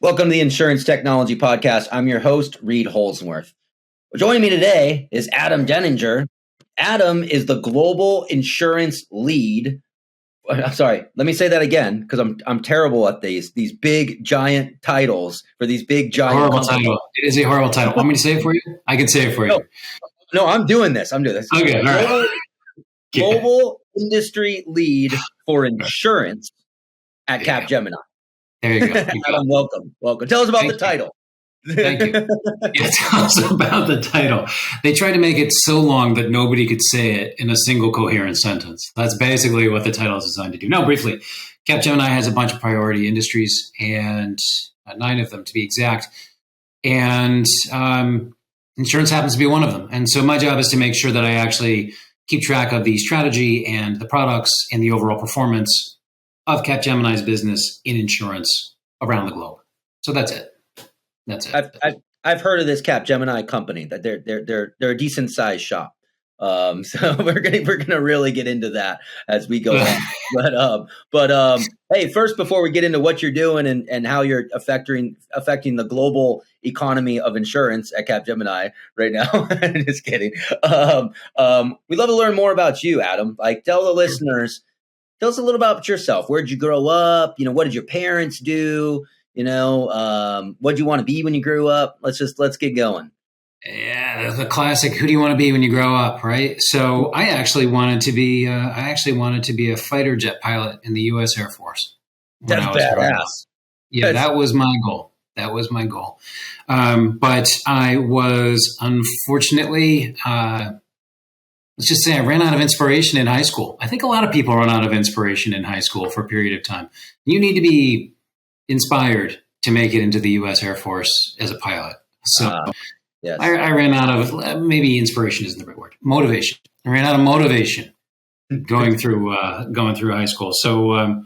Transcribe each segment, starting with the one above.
Welcome to the Insurance Technology Podcast. I'm your host, Reid Holsworth. Joining me today is Adam Denninger. Adam is the global insurance lead. I'm sorry, let me say that again because I'm terrible at these big giant titles for these big giant horrible companies. title. It is a horrible title. Want me to say it for you? I can say it for you. No, I'm doing this. Okay, all right. Global industry lead for insurance at Capgemini. There you go. Adam, welcome. Tell us about the title. Thank you. Yeah, tell us about the title. They tried to make it so long that nobody could say it in a single coherent sentence. That's basically what the title is designed to do. Now, briefly, Capgemini has a bunch of priority industries, and 9 of them to be exact. And insurance happens to be one of them. And so my job is to make sure that I actually keep track of the strategy and the products and the overall performance of Capgemini's business in insurance around the globe. So that's it. I've heard of this Capgemini company that they're a decent sized shop. So we're gonna really get into that as we go on. But hey, first before we get into what you're doing and how you're affecting the global economy of insurance at Capgemini right now, just kidding. We'd love to learn more about you, Adam. Like, tell the listeners, tell us a little about yourself. Where'd you grow up? What did your parents do? What do you want to be when you grew up? Let's get going. Yeah, the classic. Who do you want to be when you grow up, right? So I actually wanted to be a fighter jet pilot in the U.S. Air Force. That's badass. Yeah, that was my goal. But I was unfortunately, let's just say I ran out of inspiration in high school. I think a lot of people run out of inspiration in high school for a period of time. You need to be inspired to make it into the U.S. Air Force as a pilot. So yes. I ran out of, maybe inspiration isn't the right word, motivation. I ran out of motivation going through high school. So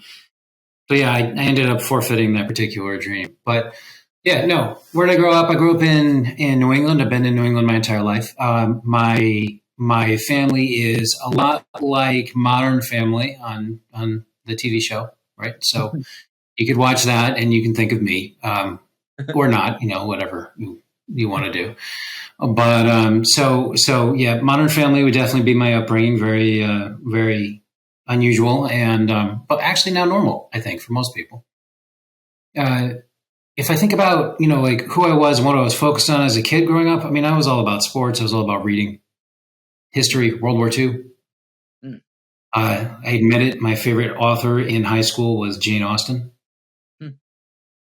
yeah, I ended up forfeiting that particular dream. But yeah, no, where did I grow up? I grew up in New England. I've been in New England my entire life. My family is a lot like Modern Family on the TV show, right? So you could watch that and you can think of me, or not, whatever you want to do. But so yeah, Modern Family would definitely be my upbringing. Very very unusual, and but actually now normal, I think, for most people. If I think about like who I was and what I was focused on as a kid growing up, I mean, I was all about sports. I was all about reading, history, World War II. I admit it. My favorite author in high school was Jane Austen.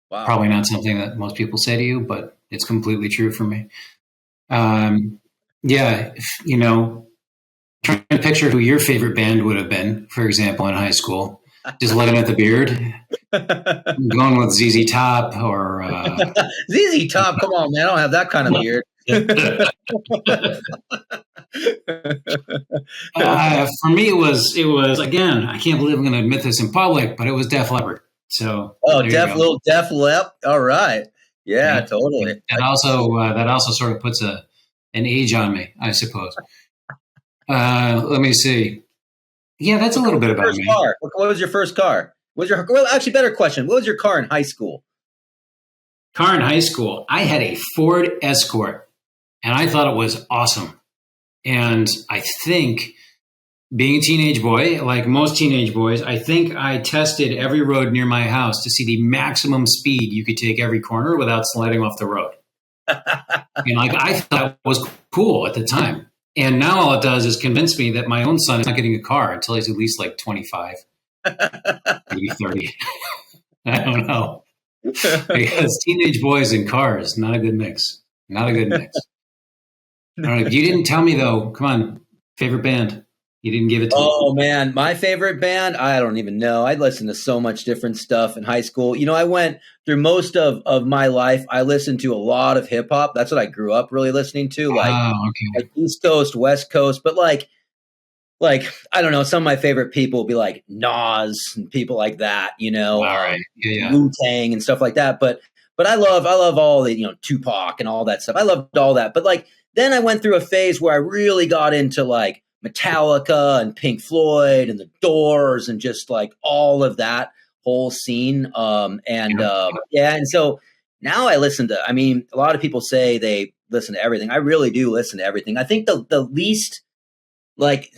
Wow. Probably not something that most people say to you, but it's completely true for me. Yeah, trying to picture who your favorite band would have been, for example, in high school. Just looking at the beard, going with ZZ Top or ZZ Top. Come on, man! I don't have that kind of beard. For me, it was again. I can't believe I'm going to admit this in public, but it was Def Leppard. So little Def Lep. All right, yeah, totally. That also sort of puts an age on me, I suppose. Let me see. Yeah, that's a little bit about me. Car. What was your first car? Actually, better question. What was your car in high school? Car in high school, I had a Ford Escort, and I thought it was awesome. And I think, being a teenage boy, like most teenage boys, I think I tested every road near my house to see the maximum speed you could take every corner without sliding off the road. And I thought it was cool at the time. And now all it does is convince me that my own son is not getting a car until he's at least like 25, maybe 30. I don't know. Because teenage boys and cars, not a good mix. Not a good mix. I don't know. You didn't tell me, though. Come on. Favorite band? You didn't give it to me. Oh, man. My favorite band? I don't even know. I listened to so much different stuff in high school. I went through most of my life. I listened to a lot of hip hop. That's what I grew up really listening to. Like East Coast, West Coast. But like, I don't know. Some of my favorite people will be like Nas and people like that, All right. Yeah. Wu-Tang and stuff like that. But I love all the, Tupac and all that stuff. I loved all that. But like, then I went through a phase where I really got into like Metallica and Pink Floyd and the Doors and just like all of that whole scene. And so now I listen to, I mean, a lot of people say they listen to everything. I really do listen to everything. I think the least, like,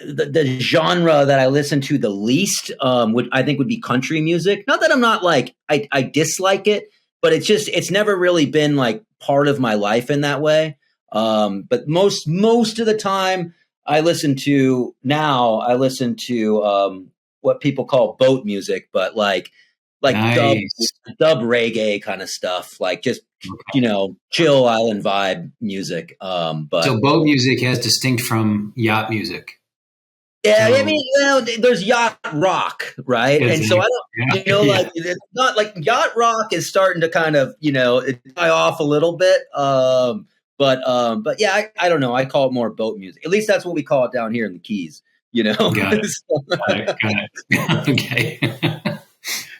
the genre that I listen to the least would be country music. Not that I'm not like I dislike it, but it's never really been like part of my life in that way. But most of the time I listen to what people call boat music, but like Nice. dub reggae kind of stuff, like just chill island vibe music. But So boat music has distinct from yacht music. yeah, I So mean, there's yacht rock, right? And so I don't, like it's not like yacht rock is starting to kind of, it die off a little bit. But yeah, I don't know. I call it more boat music. At least that's what we call it down here in the Keys. got it. Got it. Okay.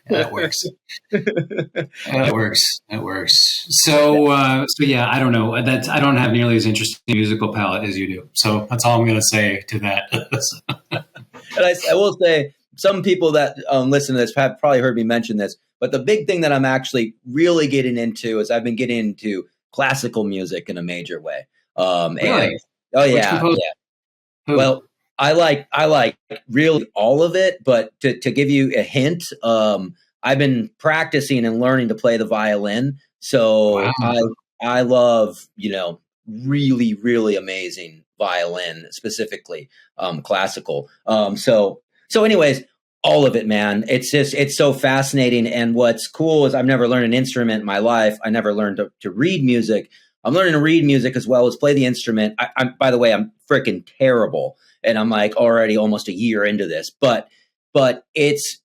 That works. That works. So yeah, I don't know. I don't have nearly as interesting a musical palette as you do. So that's all I'm going to say to that. And I will say, some people that listen to this have probably heard me mention this, but the big thing that I'm actually really getting into is I've been getting into classical music in a major way. Really? And oh yeah, yeah. Who? Well, I like really all of it, but to give you a hint, I've been practicing and learning to play the violin. So Wow. I love, really, really amazing violin, specifically classical. So anyways, all of it, man. It's so fascinating. And what's cool is I've never learned an instrument in my life. I never learned to read music. I'm learning to read music as well as play the instrument. I'm by the way, I'm freaking terrible. And I'm like already almost a year into this, but it's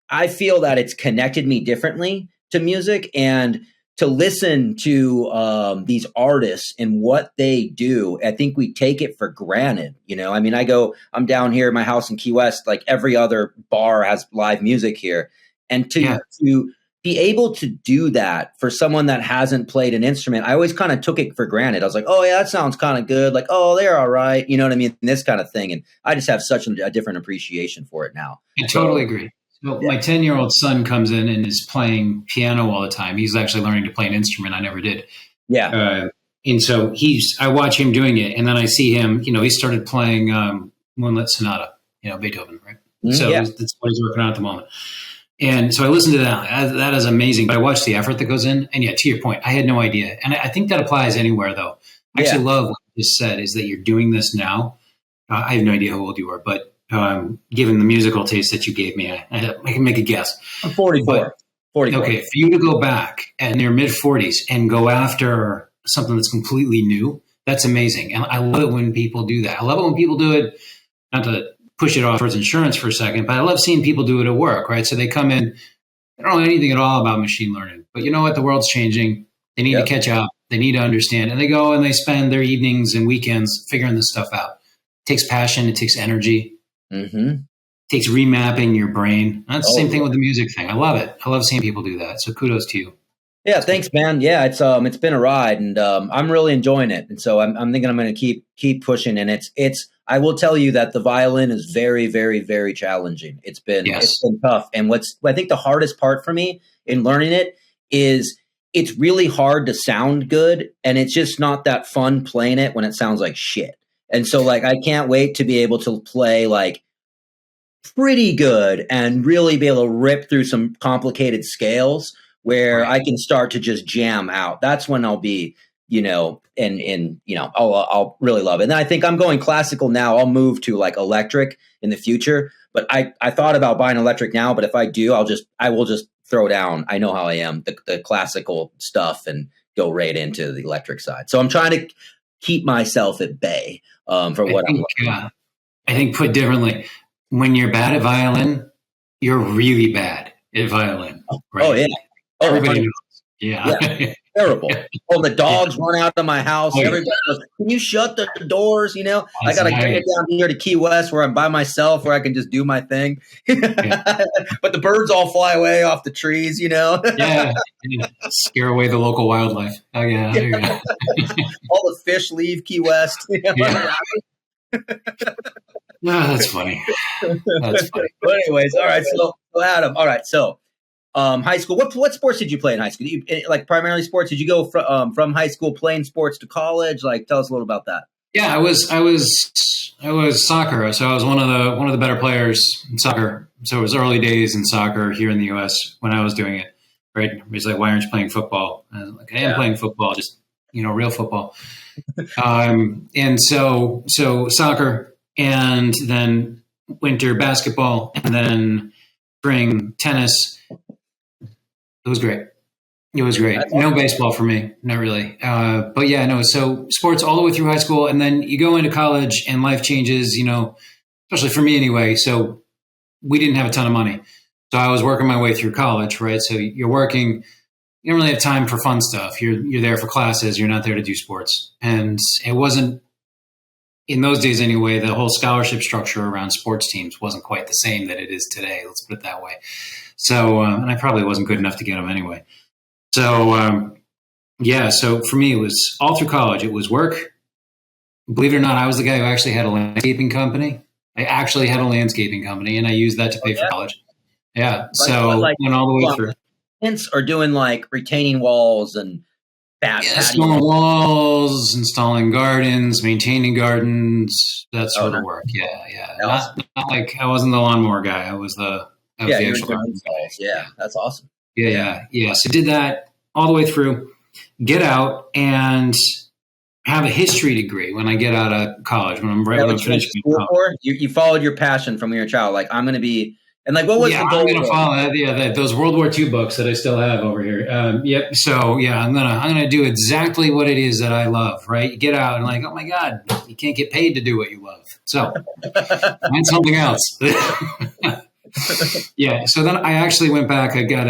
I feel that it's connected me differently to music, and to listen to these artists and what they do. I think we take it for granted. I mean, I'm down here in my house in Key West, like every other bar has live music here. And to be able to do that for someone that hasn't played an instrument, I always kind of took it for granted. I was like, oh yeah, that sounds kind of good. Like, oh, they're all right. You know what I mean? This kind of thing. And I just have such a different appreciation for it now. I totally agree. So my 10-year-old son comes in and is playing piano all the time. He's actually learning to play an instrument. I never did. Yeah. And so I watch him doing it, and then I see him, he started playing Moonlit Sonata, Beethoven, right? So that's what he's working on at the moment. And so I listened to that. That is amazing. But I watched the effort that goes in. And yeah, to your point, I had no idea. And I think that applies anywhere, though. I actually love what you just said, is that you're doing this now. I have no idea how old you are, but given the musical taste that you gave me, I can make a guess. I'm 44. 44. Okay, for you to go back in your mid-40s and go after something that's completely new, that's amazing. And I love it when people do that. I love it when people do it, not to push it off towards insurance for a second, but I love seeing people do it at work, right? So they come in, they don't know anything at all about machine learning, but you know what? The world's changing. They need to catch up. They need to understand. And they go and they spend their evenings and weekends figuring this stuff out. It takes passion. It takes energy. Mm-hmm. It takes remapping your brain. That's the same thing with the music thing. I love it. I love seeing people do that. So kudos to you. Yeah, thanks, man. Yeah, it's been a ride, and I'm really enjoying it. And so I'm thinking I'm going to keep pushing. And it's I will tell you that the violin is very, very, very challenging. It's been tough. And I think the hardest part for me in learning it is it's really hard to sound good, and it's just not that fun playing it when it sounds like shit. And so like I can't wait to be able to play like pretty good and really be able to rip through some complicated scales where I can start to just jam out. That's when I'll be, I'll really love it. And I think I'm going classical now. I'll move to like electric in the future, but I thought about buying electric now, but if I do, I will just throw down. I know how I am, the classical stuff, and go right into the electric side. So I'm trying to keep myself at bay for what I'm looking at. I think put differently, when you're bad at violin, you're really bad at violin. Right? Oh yeah. Oh, everybody knows. Yeah. Terrible. Oh, the dogs run out of my house. Everybody goes, can you shut the doors? I got to get down here to Key West where I'm by myself, where I can just do my thing. But the birds all fly away off the trees, Yeah. Scare away the local wildlife. Oh, yeah. All the fish leave Key West. No, that's funny. That's funny. But anyways, all right. So Adam, all right. So high school. What sports did you play in high school? Like primarily sports? Did you go from high school playing sports to college? Like, tell us a little about that. Yeah, I was soccer. So I was one of the better players in soccer. So it was early days in soccer here in the U.S. when I was doing it. Right? He's like, why aren't you playing football? And I was like, I am playing football, just real football. And so soccer, and then winter basketball, and then spring tennis. It was great. It was great. No baseball for me, not really. But yeah, no. So sports all the way through high school, and then you go into college, and life changes. Especially for me anyway. So we didn't have a ton of money, so I was working my way through college, right? So you're working. You don't really have time for fun stuff. You're there for classes. You're not there to do sports, and it wasn't. In those days anyway, the whole scholarship structure around sports teams wasn't quite the same that it is today. Let's put it that way. So, and I probably wasn't good enough to get them anyway. So, so for me, it was all through college. It was work. Believe it or not, I was the guy who actually had a landscaping company. I actually had a landscaping company, and I used that to pay for college. Yeah. So went all the way through. Or doing like retaining walls and installing walls, installing gardens, maintaining gardens, that sort of work. Yeah. Not like I wasn't the lawnmower guy. I was the actual garden guy. Yeah, that's awesome. Yeah. So did that all the way through, get out and have a history degree when I get out of college, when I'm finishing school for? You followed your passion from when you were a child. Like, I'm going to be, and like, what was the goal? I'm going to follow that. Yeah, those World War II books that I still have over here. Yep. So yeah, I'm gonna do exactly what it is that I love. Right? You get out and like, oh my God, you can't get paid to do what you love. So find something else. Yeah. So then I actually went back. I got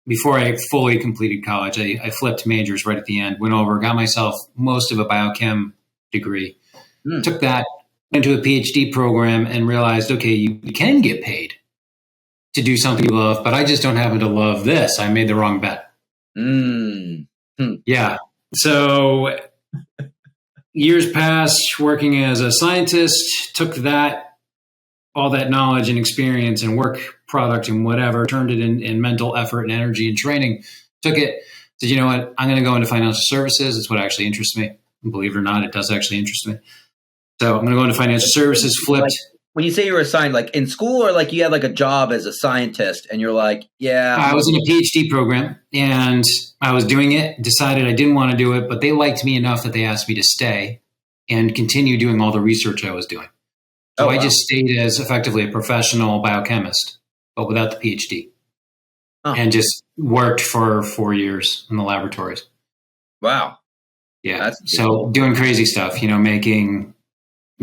before I fully completed college, I flipped majors right at the end. Went over, got myself most of a biochem degree. Took that. Into a PhD program and realized, okay, you can get paid to do something you love, but I just don't happen to love this. I made the wrong bet. Yeah. So years passed working as a scientist, took all that knowledge and experience and work product and whatever, turned it in mental effort and energy and training, took it, said, you know what, I'm going to go into financial services. It's what actually interests me. And believe it or not, it does actually interest me. So I'm going to go into financial services, flipped. Like, when you say you were assigned, like in school, or like you had like a job as a scientist and you're like, yeah. I was in a PhD program and I was doing it, decided I didn't want to do it, but they liked me enough that they asked me to stay and continue doing all the research I was doing. So I just stayed as effectively a professional biochemist, but without the PhD. And just worked for 4 years in the laboratories. Wow. Yeah. So doing crazy stuff, making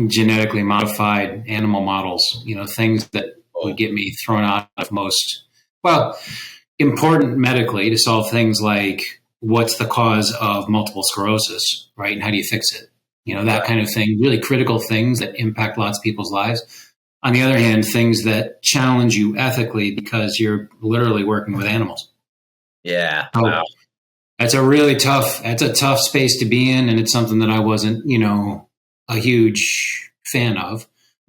genetically modified animal models, things that would get me thrown out of important medically to solve things like what's the cause of multiple sclerosis, right? And how do you fix it? That kind of thing, really critical things that impact lots of people's lives. On the other hand, things that challenge you ethically because you're literally working with animals. Yeah. Wow. That's a tough space to be in. And it's something that I wasn't, a huge fan of,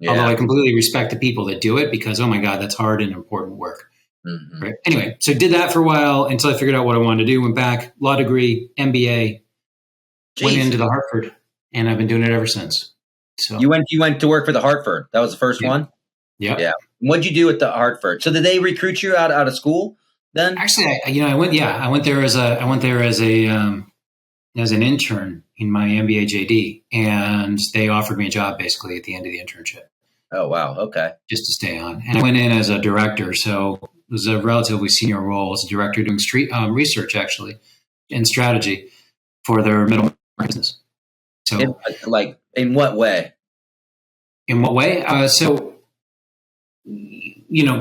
although I completely respect the people that do it because, oh my God, that's hard and important work. Mm-hmm. Right? Anyway, so did that for a while until I figured out what I wanted to do. Went back, law degree, MBA, went into the Hartford, and I've been doing it ever since. So you went to work for the Hartford. That was the first one. Yeah. What'd you do at the Hartford? So did they recruit you out of school then? Actually, I went there as an intern in my MBA JD, and they offered me a job basically at the end of the internship. Oh, wow. Okay. Just to stay on. And I went in as a director, so it was a relatively senior role as a director doing research, actually, and strategy for their middle market business. So, in what way? In what way?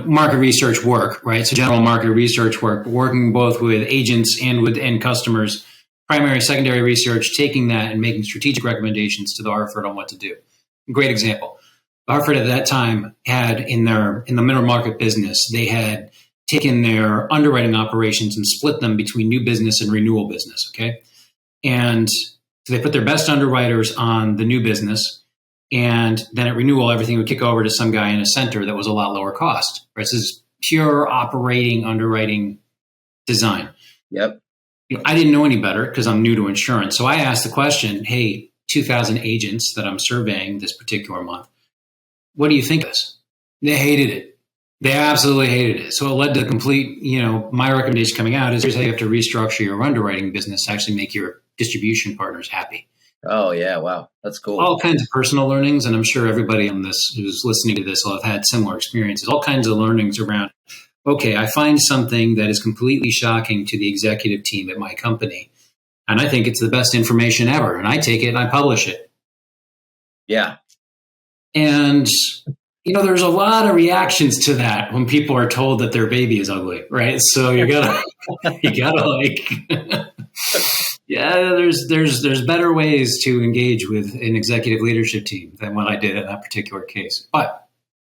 Market research work, right? So general market research work, working both with agents and with end customers, primary, secondary research, taking that and making strategic recommendations to the Hartford on what to do. Great example. Hartford at that time had in the middle market business, they had taken their underwriting operations and split them between new business and renewal business. Okay. And so they put their best underwriters on the new business. And then at renewal, everything would kick over to some guy in a center that was a lot lower cost. Right? So this is pure operating underwriting design. Yep. I didn't know any better because I'm new to insurance. So I asked the question, hey, 2,000 agents that I'm surveying this particular month, what do you think of this? They hated it. They absolutely hated it. So it led to complete, my recommendation coming out is here's how you have to restructure your underwriting business to actually make your distribution partners happy. Oh, yeah. Wow. That's cool. All kinds of personal learnings. And I'm sure everybody on this who's listening to this will have had similar experiences. All kinds of learnings around, okay, I find something that is completely shocking to the executive team at my company. And I think it's the best information ever. And I take it and I publish it. Yeah. And, there's a lot of reactions to that when people are told that their baby is ugly, right? So you gotta there's better ways to engage with an executive leadership team than what I did in that particular case. But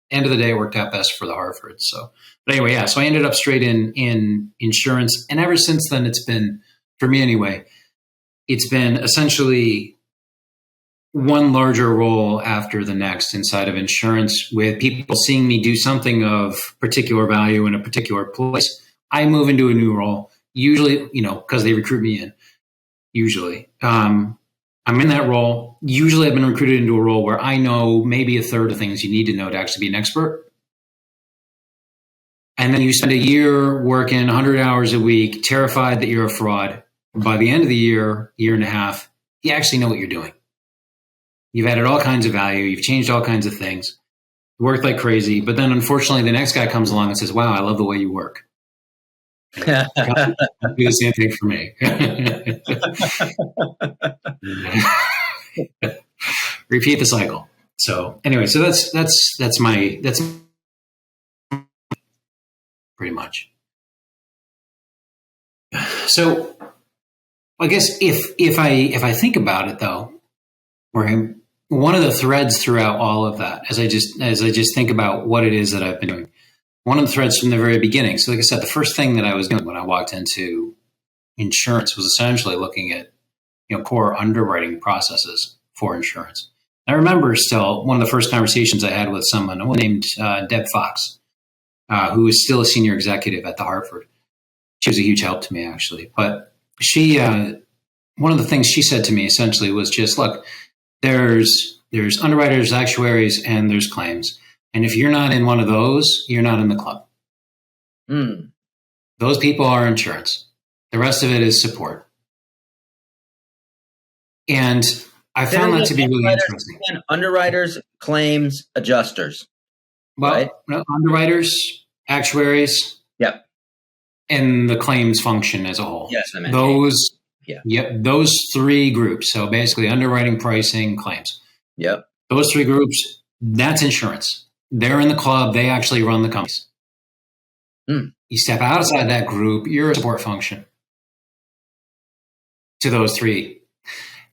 end of the day, it worked out best for the Hartford. So, but anyway, yeah. So I ended up straight in insurance, and ever since then, it's been, for me anyway, it's been essentially one larger role after the next inside of insurance, with people seeing me do something of particular value in a particular place. I move into a new role, usually, because they recruit me in. Usually, I'm in that role. Usually I've been recruited into a role where I know maybe a third of things you need to know to actually be an expert. And then you spend a year working 100 hours a week, terrified that you're a fraud. By the end of the year and a half, you actually know what you're doing. You've added all kinds of value. You've changed all kinds of things. You worked like crazy. But then unfortunately, the next guy comes along and says, wow, I love the way you work. Do the same thing for me. Repeat the cycle. So anyway, so that's pretty much. So I guess if I think about it though, where one of the threads throughout all of that, as I just think about what it is that I've been doing, one of the threads from the very beginning. So like I said, the first thing that I was doing when I walked into insurance was essentially looking at, core underwriting processes for insurance. I remember still one of the first conversations I had with someone named Deb Fox, who is still a senior executive at the Hartford. She was a huge help to me, actually. But she, one of the things she said to me essentially was just, look, there's underwriters, actuaries, and there's claims. And if you're not in one of those, you're not in the club. Those people are insurance. The rest of it is support. And I found that to be really interesting. Underwriters, claims, adjusters. Well, right? No, underwriters, actuaries, yep, and the claims function as a whole. Yes, I meant those. Yeah. Yep, those three groups. So basically, underwriting, pricing, claims. Yep. Those three groups. That's insurance. They're in the club. They actually run the companies. You step outside that group, you're a support function to those three.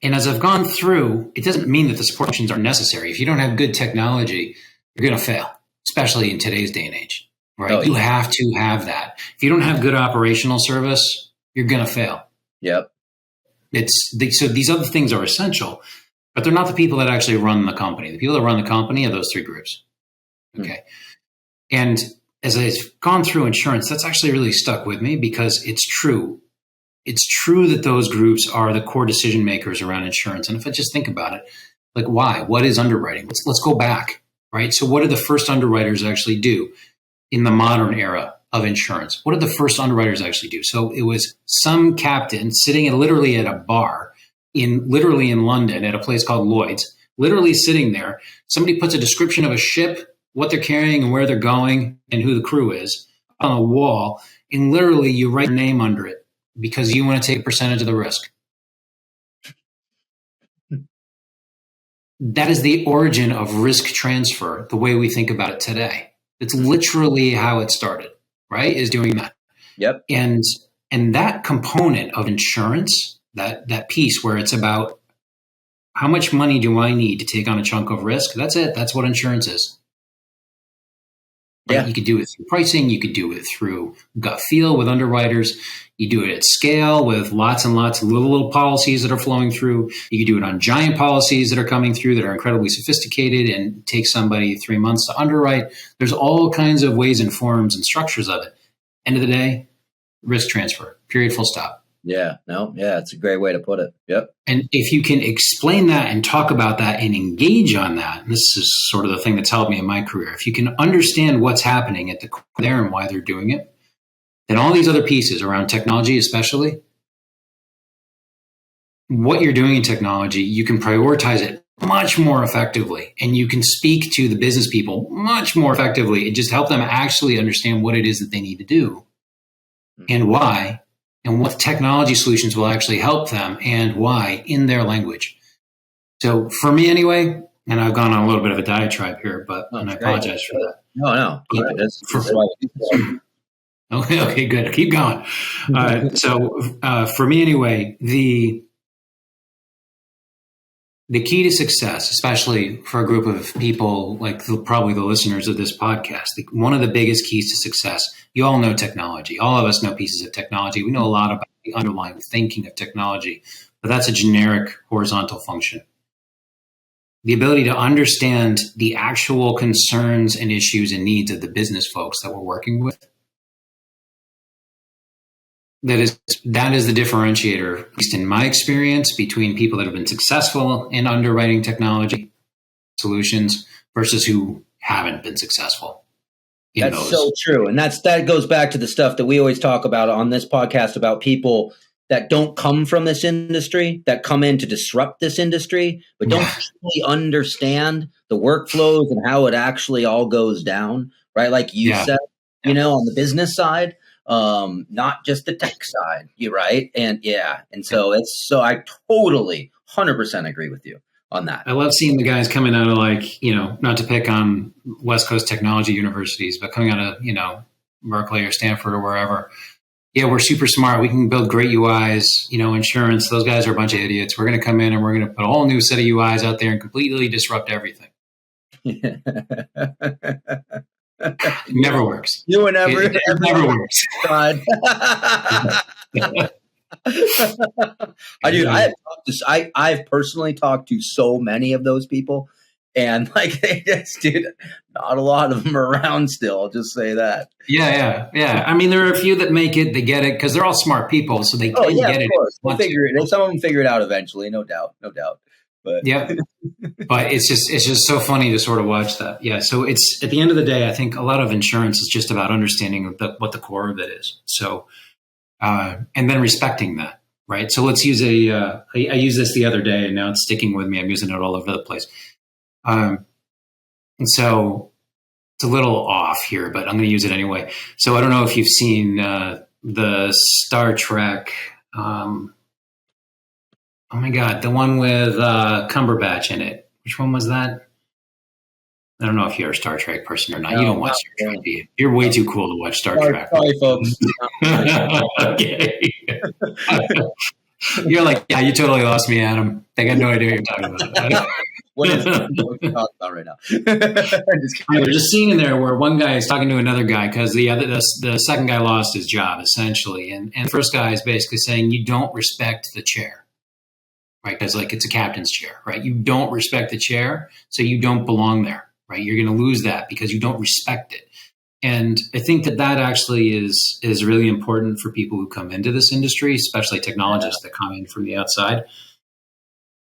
And as I've gone through, it doesn't mean that the support functions are necessary. If you don't have good technology, you're going to fail, especially in today's day and age, right? Oh, you have to have that. If you don't have good operational service, you're going to fail. Yep. So these other things are essential, but they're not the people that actually run the company. The people that run the company are those three groups. Okay. And as I've gone through insurance, that's actually really stuck with me because it's true. It's true that those groups are the core decision makers around insurance. And if I just think about it, like why? What is underwriting? Let's go back, right? So what did the first underwriters actually do in the modern era of insurance? What did the first underwriters actually do? So it was some captain sitting literally at a bar in London at a place called Lloyd's, literally sitting there. Somebody puts a description of a ship, what they're carrying and where they're going and who the crew is on a wall. And literally you write your name under it because you want to take a percentage of the risk. That is the origin of risk transfer, the way we think about it today. It's literally how it started, right? Is doing that. Yep. And that component of insurance, that piece where it's about how much money do I need to take on a chunk of risk? That's it. That's what insurance is. Right? Yeah. You could do it through pricing. You could do it through gut feel with underwriters. You do it at scale with lots and lots of little policies that are flowing through. You could do it on giant policies that are coming through that are incredibly sophisticated and take somebody 3 months to underwrite. There's all kinds of ways and forms and structures of it. End of the day, risk transfer, period, full stop. Yeah. No. Yeah. It's a great way to put it. Yep. And if you can explain that and talk about that and engage on that, and this is sort of the thing that's helped me in my career. If you can understand what's happening at the core there and why they're doing it, then all these other pieces around technology, especially what you're doing in technology, you can prioritize it much more effectively, and you can speak to the business people much more effectively and just help them actually understand what it is that they need to do and why, and what technology solutions will actually help them and why in their language. So for me anyway, and I've gone on a little bit of a diatribe here, but and I apologize for that. No. Okay, good. Keep going. So for me anyway, the key to success, especially for a group of people like probably the listeners of this podcast, one of the biggest keys to success, you all know technology. All of us know pieces of technology. We know a lot about the underlying thinking of technology, but that's a generic horizontal function. The ability to understand the actual concerns and issues and needs of the business folks that we're working with, that is the differentiator, at least in my experience, between people that have been successful in underwriting technology solutions versus who haven't been successful. That's so true. And that goes back to the stuff that we always talk about on this podcast about people that don't come from this industry, that come in to disrupt this industry, but don't truly understand the workflows and how it actually all goes down, right? Like you said, on the business side, not just the tech side, you're right. And I totally 100% agree with you on that. I love seeing the guys coming out of not to pick on West Coast technology universities, but coming out of, Berkeley or Stanford or wherever. Yeah, we're super smart. We can build great UIs, insurance. Those guys are a bunch of idiots. We're going to come in and we're going to put a whole new set of UIs out there and completely disrupt everything. Never works. It never works. I've personally talked to so many of those people, and not a lot of them are around still. I'll just say that. Yeah. I mean, there are a few that make it, they get it, because they're all smart people, so they can get it. Some of them figure it out eventually, no doubt. But but it's just so funny to sort of watch that. Yeah. So it's, at the end of the day, I think a lot of insurance is just about understanding what the core of it is. So, and then respecting that, right? So let's use I used this the other day and now it's sticking with me. I'm using it all over the place. And so it's a little off here, but I'm going to use it anyway. So I don't know if you've seen the Star Trek, oh my God, the one with Cumberbatch in it. Which one was that? I don't know if you're a Star Trek person or not. You don't watch Star Trek, do you? You're way too cool to watch Star Trek. Sorry, folks. Okay. You're like, yeah, you totally lost me, Adam. I got no idea what you're talking about. What are you talking about right now? There's a scene in there where one guy is talking to another guy because the second guy lost his job, essentially. And the first guy is basically saying, you don't respect the chair. Right, because it's a captain's chair, right? You don't respect the chair, so you don't belong there, right? You're going to lose that because you don't respect it. And I think that actually is really important for people who come into this industry, especially technologists that come in from the outside.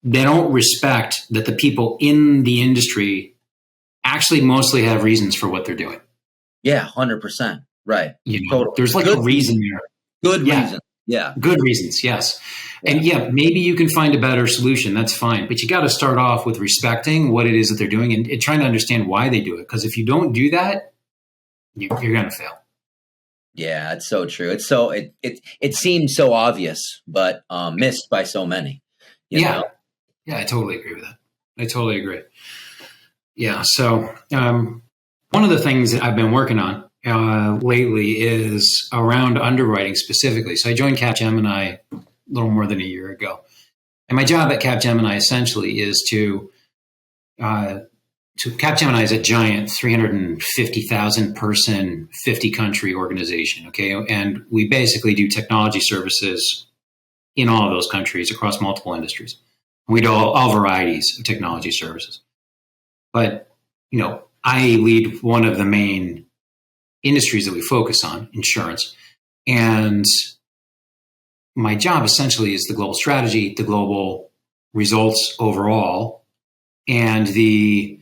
They don't respect that the people in the industry actually mostly have reasons for what they're doing. Yeah, 100%. Right. Totally. There's a reason there. Good reason. Yeah. Good reasons, yes. And maybe you can find a better solution. That's fine. But you got to start off with respecting what it is that they're doing and trying to understand why they do it. Because if you don't do that, you're going to fail. Yeah, it's so true. It's so it seems so obvious, but missed by so many. You know? Yeah, I totally agree with that. I totally agree. Yeah. So one of the things that I've been working on lately is around underwriting specifically. So I joined Capgemini a little more than a year ago. And my job at Capgemini essentially is to So Capgemini is a giant 350,000 person, 50 country organization. Okay. And we basically do technology services in all of those countries across multiple industries. We do all varieties of technology services. But, I lead one of the main industries that we focus on, insurance. And my job essentially is the global strategy, the global results overall, and the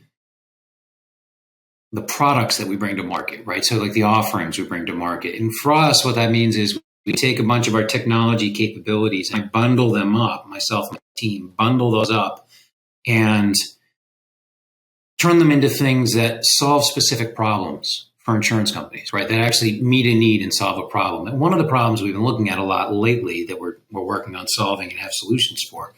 products that we bring to market, right? So like the offerings we bring to market. And for us, what that means is we take a bunch of our technology capabilities and I bundle them up, myself and my team, bundle those up and turn them into things that solve specific problems for insurance companies, right? That actually meet a need and solve a problem. And one of the problems we've been looking at a lot lately that we're working on solving and have solutions for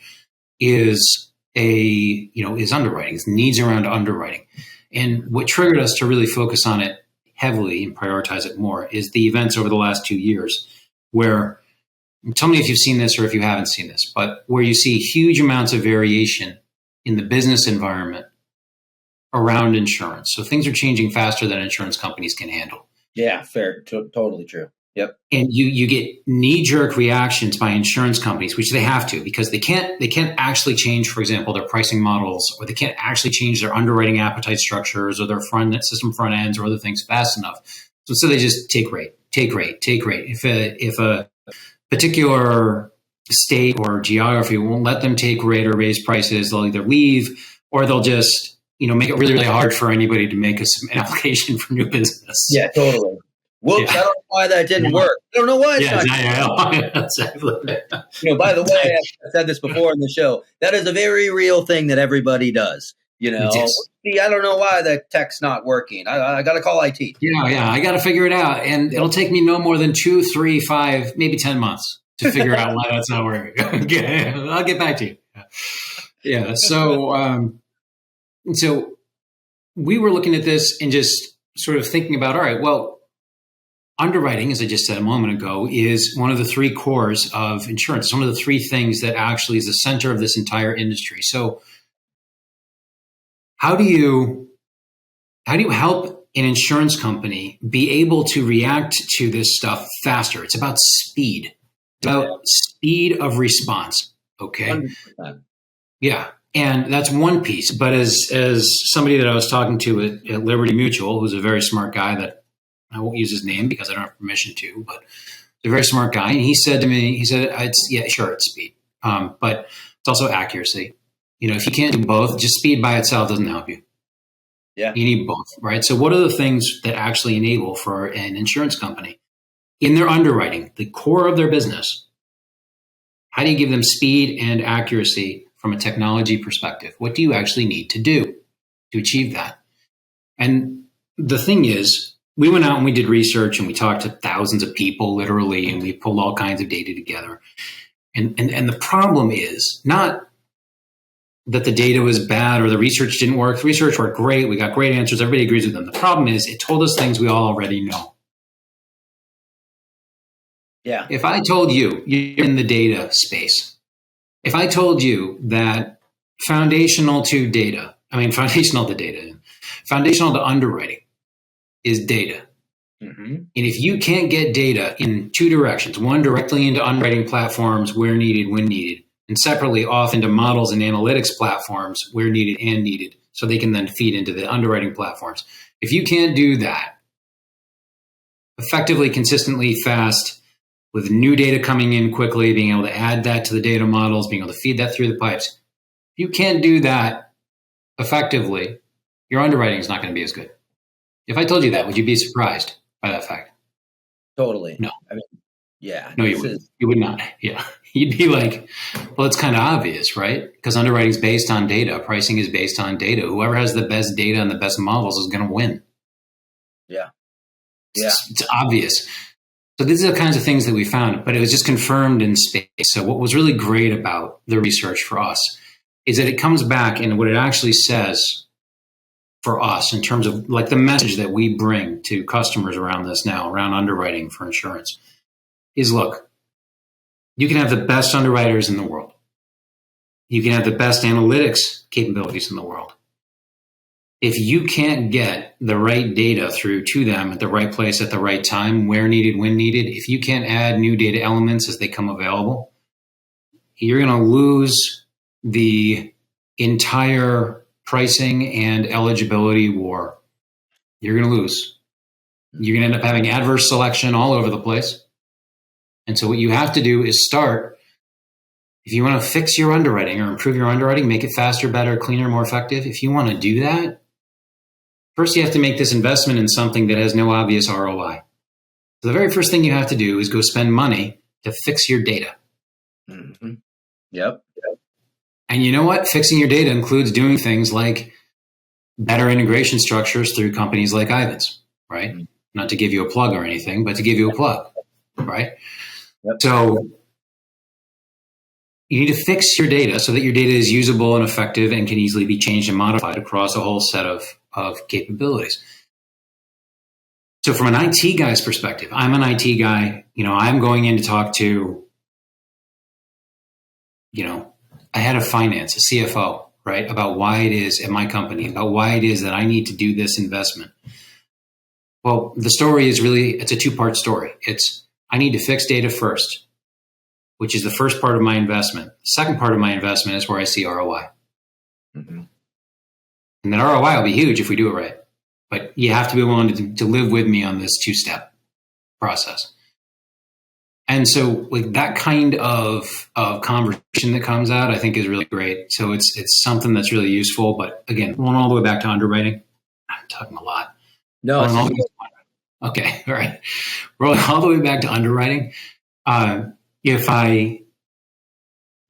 is underwriting. It's needs around underwriting. And what triggered us to really focus on it heavily and prioritize it more is the events over the last 2 years where, tell me if you've seen this or if you haven't seen this, but where you see huge amounts of variation in the business environment around insurance. So things are changing faster than insurance companies can handle. Yeah, fair. Totally true. Yep. And you get knee-jerk reactions by insurance companies, which they have to, because they can't actually change, for example, their pricing models, or they can't actually change their underwriting appetite structures or their front ends or other things fast enough. So they just take rate. If a particular state or geography won't let them take rate or raise prices, they'll either leave or they'll just make it really, really hard for anybody to make an application for new business. Yeah, totally. Whoops, I don't know why that didn't work. I don't know why it's not. Exactly. By the way, I've said this before in the show. That is a very real thing that everybody does. Yes. See, I don't know why that tech's not working. I got to call IT. Yeah, I got to figure it out. And it'll take me no more than 2, 3, 5, maybe 10 months to figure out why that's not working. Okay, I'll get back to you. Yeah, so we were looking at this and just sort of thinking about, all right, well, underwriting, as I just said a moment ago, is one of the 3 cores of insurance. It's one of the 3 things that actually is the center of this entire industry. So how do you help an insurance company be able to react to this stuff faster? It's about speed. It's about speed of response. Okay. 100%. Yeah. And that's one piece. But as somebody that I was talking to at Liberty Mutual, who's a very smart guy that I won't use his name because I don't have permission to, but he's a very smart guy. And he said to me, it's speed. But it's also accuracy. If you can't do both, just speed by itself doesn't help you. Yeah. You need both, right? So what are the things that actually enable for an insurance company in their underwriting, the core of their business? How do you give them speed and accuracy from a technology perspective? What do you actually need to do to achieve that? And the thing is, we went out and we did research and we talked to thousands of people, literally, and we pulled all kinds of data together. And the problem is not that the data was bad or the research didn't work. The research worked great. We got great answers. Everybody agrees with them. The problem is it told us things we all already know. Yeah. If I told you you're in the data space, if I told you that foundational to underwriting is data. Mm-hmm. And if you can't get data in 2 directions, one directly into underwriting platforms where needed, when needed, and separately off into models and analytics platforms where needed and needed, so they can then feed into the underwriting platforms. If you can't do that effectively, consistently, fast, with new data coming in quickly, being able to add that to the data models, being able to feed that through the pipes, if you can't do that effectively, your underwriting is not going to be as good. If I told you that, would you be surprised by that fact? Totally. No. Yeah. No, you wouldn't. You would not. Yeah. You'd be like, well, it's kind of obvious, right? Because underwriting is based on data. Pricing is based on data. Whoever has the best data and the best models is going to win. Yeah. It's obvious. So these are the kinds of things that we found, but it was just confirmed in space. So what was really great about the research for us is that it comes back and what it actually says for us in terms of like the message that we bring to customers around this now, around underwriting for insurance, is look, you can have the best underwriters in the world. You can have the best analytics capabilities in the world. if you can't get the right data through to them at the right place at the right time, where needed, when needed, if you can't add new data elements as they come available, you're going to lose the entire pricing and eligibility war. You're going to lose. You're going to end up having adverse selection all over the place. And so what you have to do is start, if you want to fix your underwriting or improve your underwriting, make it faster, better, cleaner, more effective. If you want to do that, first you have to make this investment in something that has no obvious ROI. So the very first thing you have to do is go spend money to fix your data. Mm-hmm. Yep. And you know what? Fixing your data includes doing things like better integration structures through companies like Ivan's, right? Mm-hmm. Not to give you a plug or anything, but to give you a plug, right? Yep. So you need to fix your data so that your data is usable and effective and can easily be changed and modified across a whole set of capabilities. So from an IT guy's perspective, I'm an IT guy. I'm going in to talk to, a head of finance, a CFO, right? About why it is at my company, about why it is that I need to do this investment. Well, the story is it's a two-part story. It's, I need to fix data first, which is the first part of my investment. The second part of my investment is where I see ROI. Mm-hmm. And that ROI will be huge if we do it right. But you have to be willing to live with me on this two-step process. And so like that kind of conversation that comes out, I think is really great. So it's something that's really useful. But again, going all the way back to underwriting, I'm talking a lot. No. Okay. All right. Rolling all the way back to underwriting. If I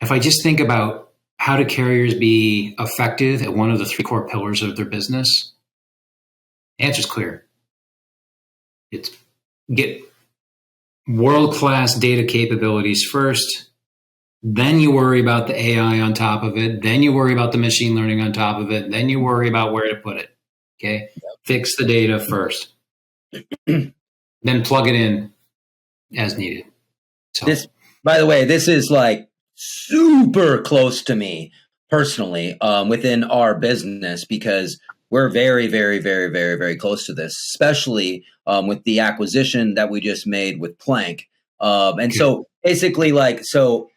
just think about how do carriers be effective at one of the three core pillars of their business, the answer is clear. It's get world-class data capabilities first, then you worry about the AI on top of it, then you worry about the machine learning on top of it, then you worry about where to put it. Okay? Fix the data first. Then plug it in as needed. So this, by the way, this is like super close to me personally within our business because we're very, very, very, very, very close to this, especially with the acquisition that we just made with Plank. And so basically so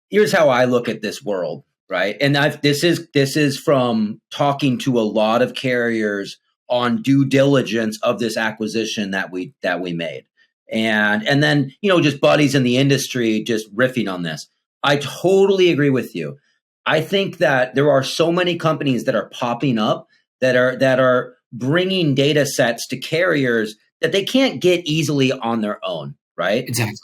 here's how I look at this world, right? And this is from talking to a lot of carriers on due diligence of this acquisition that we made. And then, just buddies in the industry just riffing on this. I totally agree with you. I think that there are so many companies that are popping up that are bringing data sets to carriers that they can't get easily on their own, right? Exactly.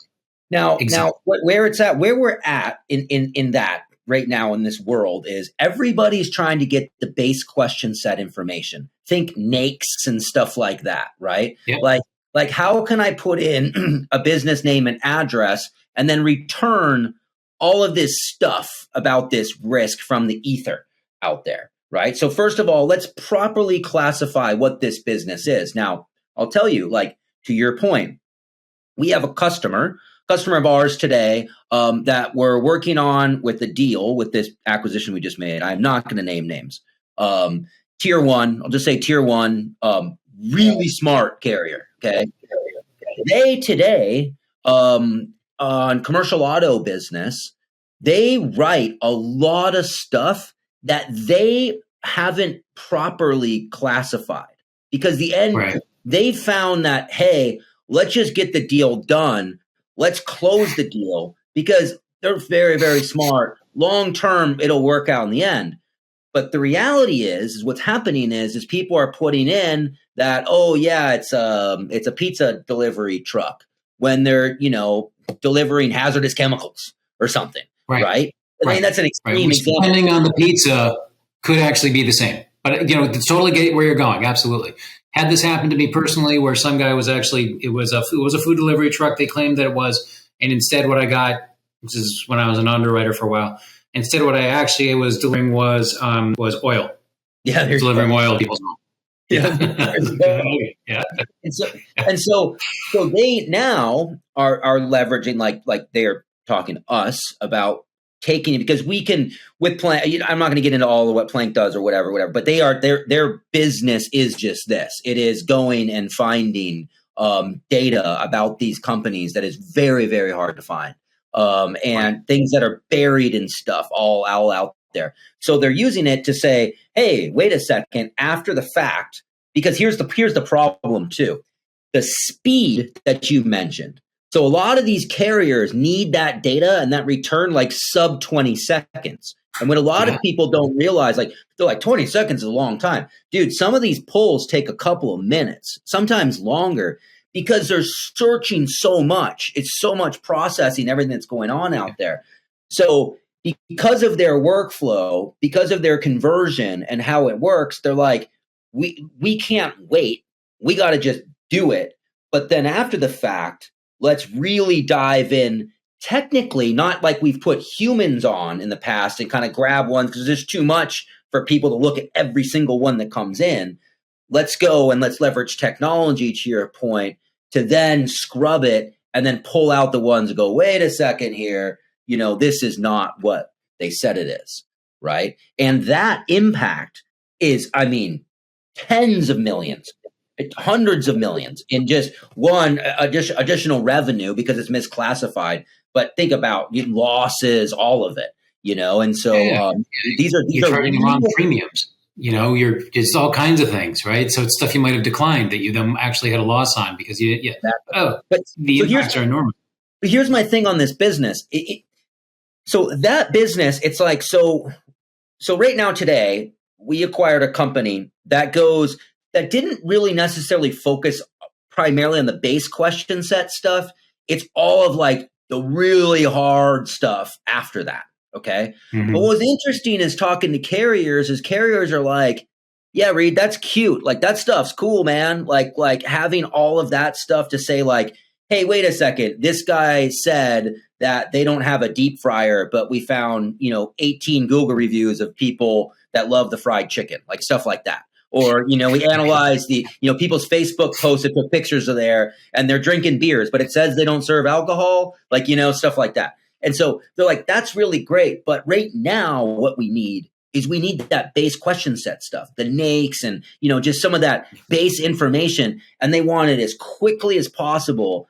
Now, where we're at in that right now in this world is everybody's trying to get the base question set information. Think NAICS and stuff like that, right? Yep. Like how can I put in a business name and address and then return all of this stuff about this risk from the ether out there, right? So first of all, let's properly classify what this business is. Now, I'll tell you, to your point, we have a customer of ours today that we're working on with the deal with this acquisition we just made. I'm not going to name names. Tier one, I'll just say tier one, really smart carrier. Okay. They today on commercial auto business, they write a lot of stuff that they haven't properly classified because they found that, hey, let's just get the deal done. Let's close the deal because they're very, very smart. Long term, it'll work out in the end. But the reality is what's happening is people are putting in that, oh yeah, it's a pizza delivery truck when they're, delivering hazardous chemicals or something, right? I mean, that's an extreme example. Depending on the pizza could actually be the same. But, totally get where you're going. Absolutely. Had this happened to me personally where some guy was actually, it was a food delivery truck. They claimed that it was. And instead what I got, this is when I was an underwriter for a while, instead what I actually was delivering was oil. Yeah. Delivering oil to people's home. Yeah. And so they now are leveraging like they're talking to us about taking it, because we can with Plank. I'm not going to get into all of what Plank does or whatever, but their business is just this. It is going and finding data about these companies that is very, very hard to find, and things that are buried in stuff all out there. So they're using it to say, hey, wait a second, after the fact, because here's the problem too. The speed that you mentioned. So a lot of these carriers need that data and that return like sub 20 seconds. And what a lot of people don't realize, like they're like 20 seconds is a long time. Dude, some of these polls take a couple of minutes, sometimes longer, because they're searching so much. It's so much processing everything that's going on out there. So because of their workflow, because of their conversion and how it works, they're like, we can't wait. We got to just do it. But then after the fact, let's really dive in technically, not like we've put humans on in the past and kind of grab one because there's too much for people to look at every single one that comes in. Let's go and let's leverage technology, to your point, to then scrub it and then pull out the ones that go, wait a second here, this is not what they said it is, right? And that impact is, tens of millions, hundreds of millions in just one additional revenue because it's misclassified. But think about losses, all of it, and so these are charging wrong premiums. It's all kinds of things, right? So it's stuff you might have declined that you then actually had a loss on because the impacts are enormous. But here's my thing on this business. So that business, it's like, so right now today, we acquired a company that didn't really necessarily focus primarily on the base question set stuff. It's all of like the really hard stuff after that. Okay. Mm-hmm. But what's interesting is talking to carriers are like, yeah, Reid, that's cute. Like that stuff's cool, man. Like having all of that stuff to say like, hey, wait a second. This guy said that they don't have a deep fryer, but we found, 18 Google reviews of people that love the fried chicken, like stuff like that. Or, we analyze the, people's Facebook posts that put pictures of there and they're drinking beers, but it says they don't serve alcohol, like, stuff like that. And so they're like, that's really great. But right now, what we need is that base question set stuff, the NAICS and, just some of that base information. And they want it as quickly as possible.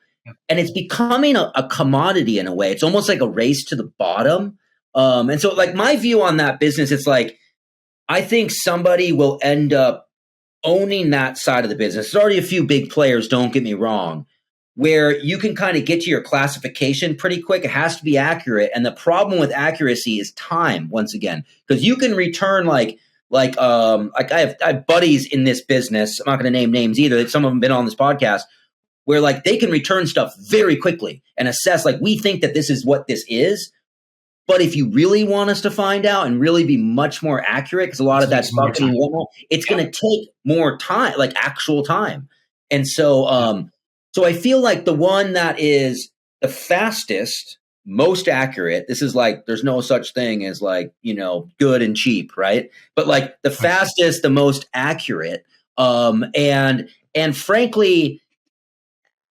And it's becoming a commodity in a way. It's almost like a race to the bottom. And so like my view on that business, it's like, I think somebody will end up owning that side of the business. There's already a few big players, don't get me wrong, where you can kind of get to your classification pretty quick. It has to be accurate. And the problem with accuracy is time, once again, because you can return like I have buddies in this business. I'm not going to name names either. Some of them have been on this podcast where like they can return stuff very quickly and assess like we think that this is what this is. But if you really want us to find out and really be much more accurate, because a lot of that stuff, it's going to take more time, like actual time. And so, so I feel like the one that is the fastest, most accurate, this is like, there's no such thing as like, good and cheap, right? But like the fastest, the most accurate, and frankly,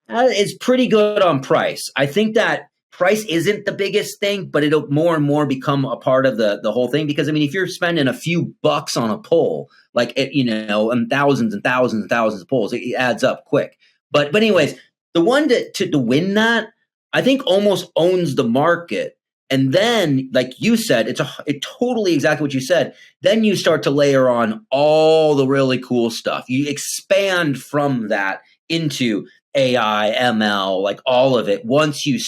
is pretty good on price. I think that price isn't the biggest thing, but it'll more and more become a part of the whole thing. Because if you're spending a few bucks on a poll, like and thousands and thousands and thousands of polls, it adds up quick. But anyways, the one to win that, I think almost owns the market. And then, like you said, it's totally exactly what you said. Then you start to layer on all the really cool stuff. You expand from that into AI, ML, like all of it. Once you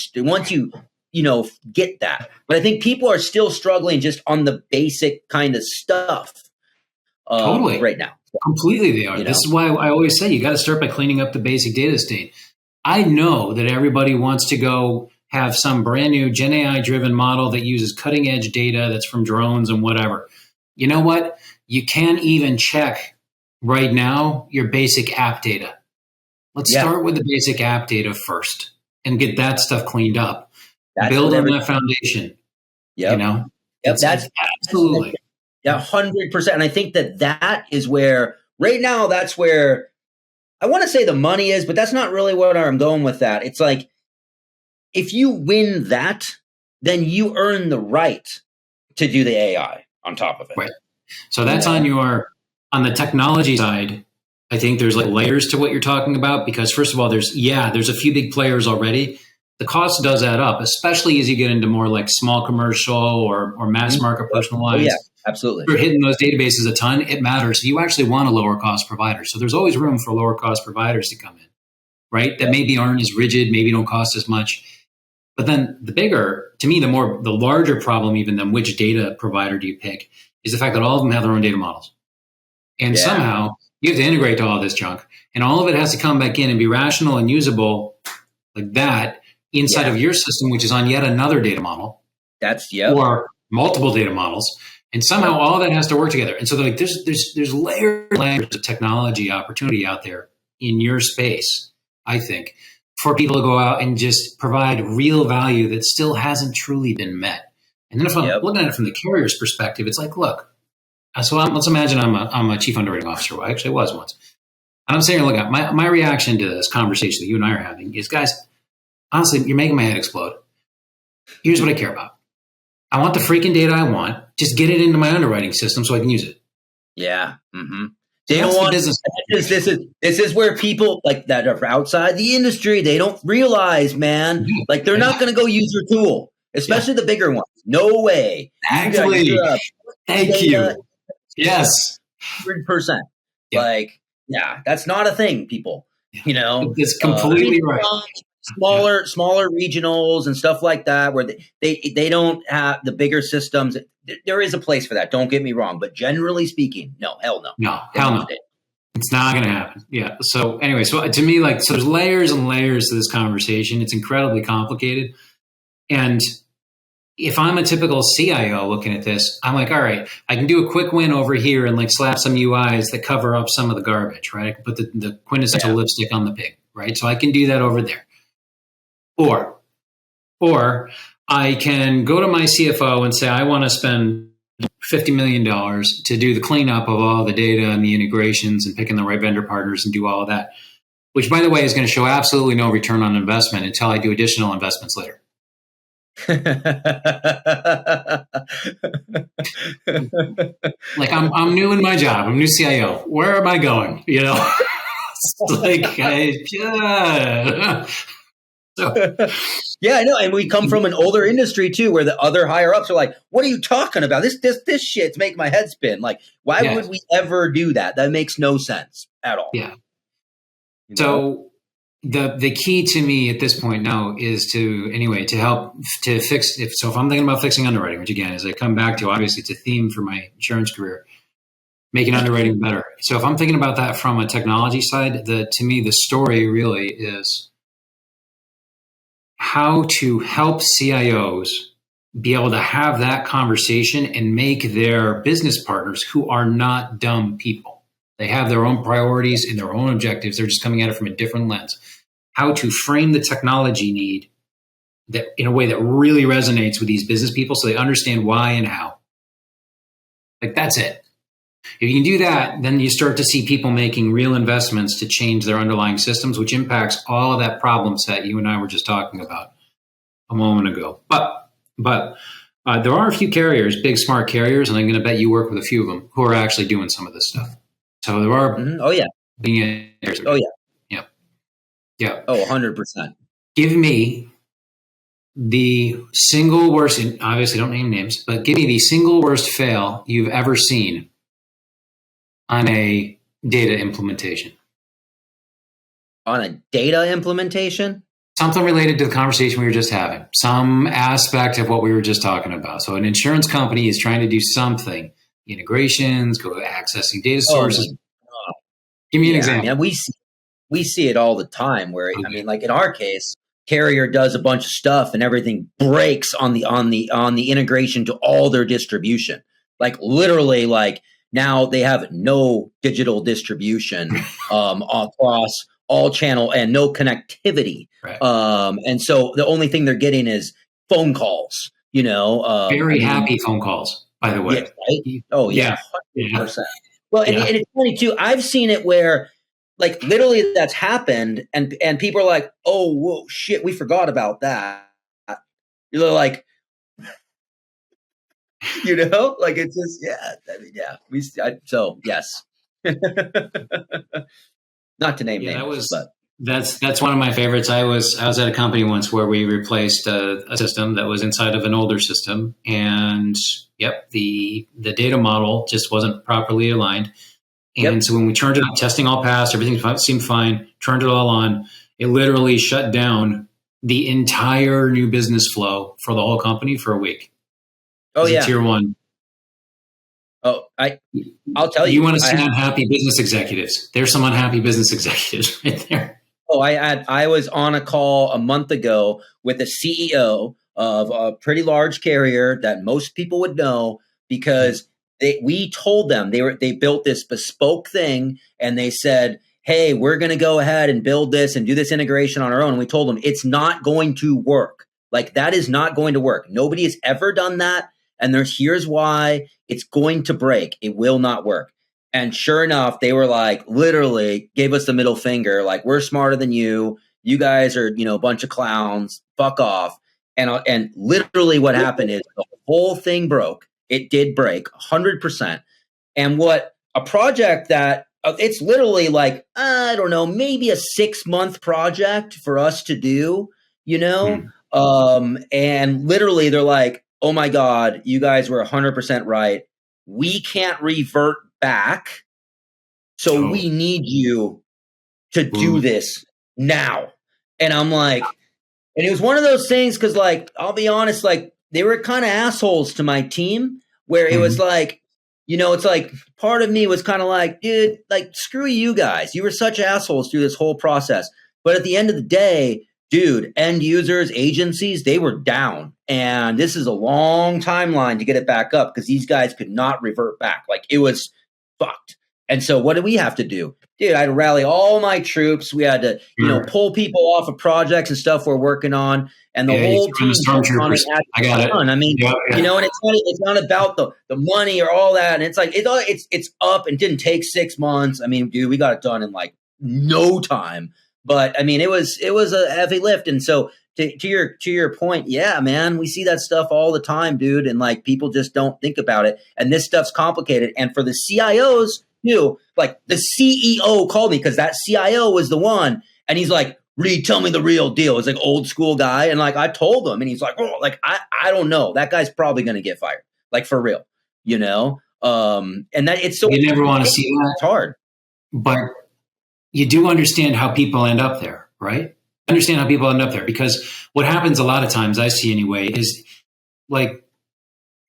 get that, but I think people are still struggling just on the basic kind of stuff. Totally, right now, completely they are. This is why I always say you got to start by cleaning up the basic data state. I know that everybody wants to go have some brand new Gen AI driven model that uses cutting edge data that's from drones and whatever. You know what? You can't even check right now your basic app data. Let's start with the basic app data first and get that stuff cleaned up. Build on that foundation. Yep. That's absolutely. 100%. And I think that is where right now, that's where I want to say the money is, but that's not really where I'm going with that. It's like, if you win that, then you earn the right to do the AI on top of it. Right. So that's on the technology side. I think there's like layers to what you're talking about, because first of all, there's a few big players already. The cost does add up, especially as you get into more like small commercial or mass market personalized. Oh, yeah, absolutely. You're hitting those databases a ton. It matters. You actually want a lower cost provider. So there's always room for lower cost providers to come in, right? That maybe aren't as rigid, maybe don't cost as much. But then to me, the larger problem even than which data provider do you pick is the fact that all of them have their own data models. And somehow you have to integrate to all this junk, and all of it has to come back in and be rational and usable like that inside of your system, which is on yet another data model. Or multiple data models. And somehow all that has to work together. And so like there's layers of technology opportunity out there in your space, I think, for people to go out and just provide real value that still hasn't truly been met. And then if I'm looking at it from the carrier's perspective, it's like, look, let's imagine I'm a chief underwriting officer. Well, I actually was once. And I'm saying, look, my reaction to this conversation that you and I are having is, guys, honestly, you're making my head explode. Here's what I care about. I want the freaking data I want. Just get it into my underwriting system so I can use it. Yeah. Mm-hmm. They don't want business. This is where people like that are outside the industry, they don't realize, man. Like they're not going to go use your tool, especially the bigger ones. No way. Actually, thank you. Yes, 100%. Like, that's not a thing, people. You know, it's completely right. Smaller regionals and stuff like that, where they don't have the bigger systems. There is a place for that. Don't get me wrong, but generally speaking, no, hell no. No, hell no. It's not going to happen. Yeah. So anyway, so to me, like, so there's layers and layers to this conversation. It's incredibly complicated. And if I'm a typical CIO looking at this, I'm like, all right, I can do a quick win over here and like slap some UIs that cover up some of the garbage, right? I can put the quintessential lipstick on the pig, right? So I can do that over there. Or I can go to my CFO and say, I want to spend $50 million to do the cleanup of all the data and the integrations and picking the right vendor partners and do all of that, which, by the way, is going to show absolutely no return on investment until I do additional investments later. Like I'm new in my job. I'm new CIO. Where am I going? You know, So. Yeah, I know. And we come from an older industry too, where the other higher ups are like, what are you talking about? This shit's making my head spin. Like, why would we ever do that? That makes no sense at all. Yeah. You know? So the key to me at this point now is to help to fix. If I'm thinking about fixing underwriting, which again, as I come back to, obviously it's a theme for my insurance career, making underwriting better. So if I'm thinking about that from a technology side, to me, the story really is how to help CIOs be able to have that conversation and make their business partners, who are not dumb people. They have their own priorities and their own objectives. They're just coming at it from a different lens. How to frame the technology need that in a way that really resonates with these business people so they understand why and how. Like, that's it. If you can do that, then you start to see people making real investments to change their underlying systems, which impacts all of that problem set you and I were just talking about a moment ago. But there are a few carriers, big smart carriers, and I'm going to bet you work with a few of them, who are actually doing some of this stuff. So there are. Mm-hmm. Oh yeah. Yeah. Oh, 100%. Give me the single worst, and obviously don't name names, but give me the single worst fail you've ever seen on a data implementation. On a data implementation? Something related to the conversation we were just having. Some aspect of what we were just talking about. So an insurance company is trying to do something. Integrations, go to accessing data sources. Give me an example. Yeah, we see it all the time where, I mean, like in our case, carrier does a bunch of stuff and everything breaks on the integration to all their distribution. Like literally, like now they have no digital distribution across all channel and no connectivity. Right. And so the only thing they're getting is phone calls, you know. Very happy phone calls, by the way. Yeah, right? Oh, yeah. 100%. Well, and it's funny too. I've seen it where, like, literally that's happened, and people are like, "Oh, whoa, shit, we forgot about that." You're like, Like it's just, yeah, I mean, yeah. So yes, not to name Yeah, names, but that's one of my favorites. I was at a company once where we replaced a system that was inside of an older system, and yep, the data model just wasn't properly aligned. And yep. so when we turned it on, testing all passed, everything seemed fine. Turned it all on, it literally shut down the entire new business flow for the whole company for a week. Oh As a yeah. tier one. Oh, I'll tell You you, want to see unhappy business executives? There's some unhappy business executives right there. Oh, I was on a call a month ago with a CEO of a pretty large carrier that most people would know because we told them they built this bespoke thing and they said, "Hey, we're going to go ahead and build this and do this integration on our own." And we told them it's not going to work. Like that is not going to work. Nobody has ever done that, and here's why it's going to break. It will not work. And sure enough, they were like, literally gave us the middle finger, like, we're smarter than you. You guys are, a bunch of clowns. Fuck off. And literally what happened is the whole thing broke. It did break 100%. And what a project that it's literally like, I don't know, maybe a 6-month project for us to do, and literally they're like, oh my God, you guys were 100% right. We can't revert back. So we need you to do this now. And I'm like, and it was one of those things because, like, I'll be honest, like, they were kind of assholes to my team where it was like, it's like part of me was kind of like, dude, like, screw you guys. You were such assholes through this whole process. But at the end of the day, dude, end users, agencies, they were down. And this is a long timeline to get it back up because these guys could not revert back. Like, it was fucked. And so what did we have to do? Dude, I had to rally all my troops. We had to, pull people off of projects and stuff we're working on. And the whole team on it. I got it. I mean, and it's not about the money or all that. And it's like, it's up and didn't take 6 months. I mean, dude, we got it done in like no time. But I mean, it was a heavy lift. And so to your point, yeah, man, we see that stuff all the time, dude. And like, people just don't think about it. And this stuff's complicated. And for the CIOs, like the CEO called me because that CIO was the one, and he's like, Reid, tell me the real deal. It's like old school guy, and like I told him, and he's like, oh, like I don't know, that guy's probably gonna get fired, like for real, and that it's so you never want to see that. It's hard, but you do understand how people end up there, right? Understand how people end up there because what happens a lot of times, I see anyway, is like.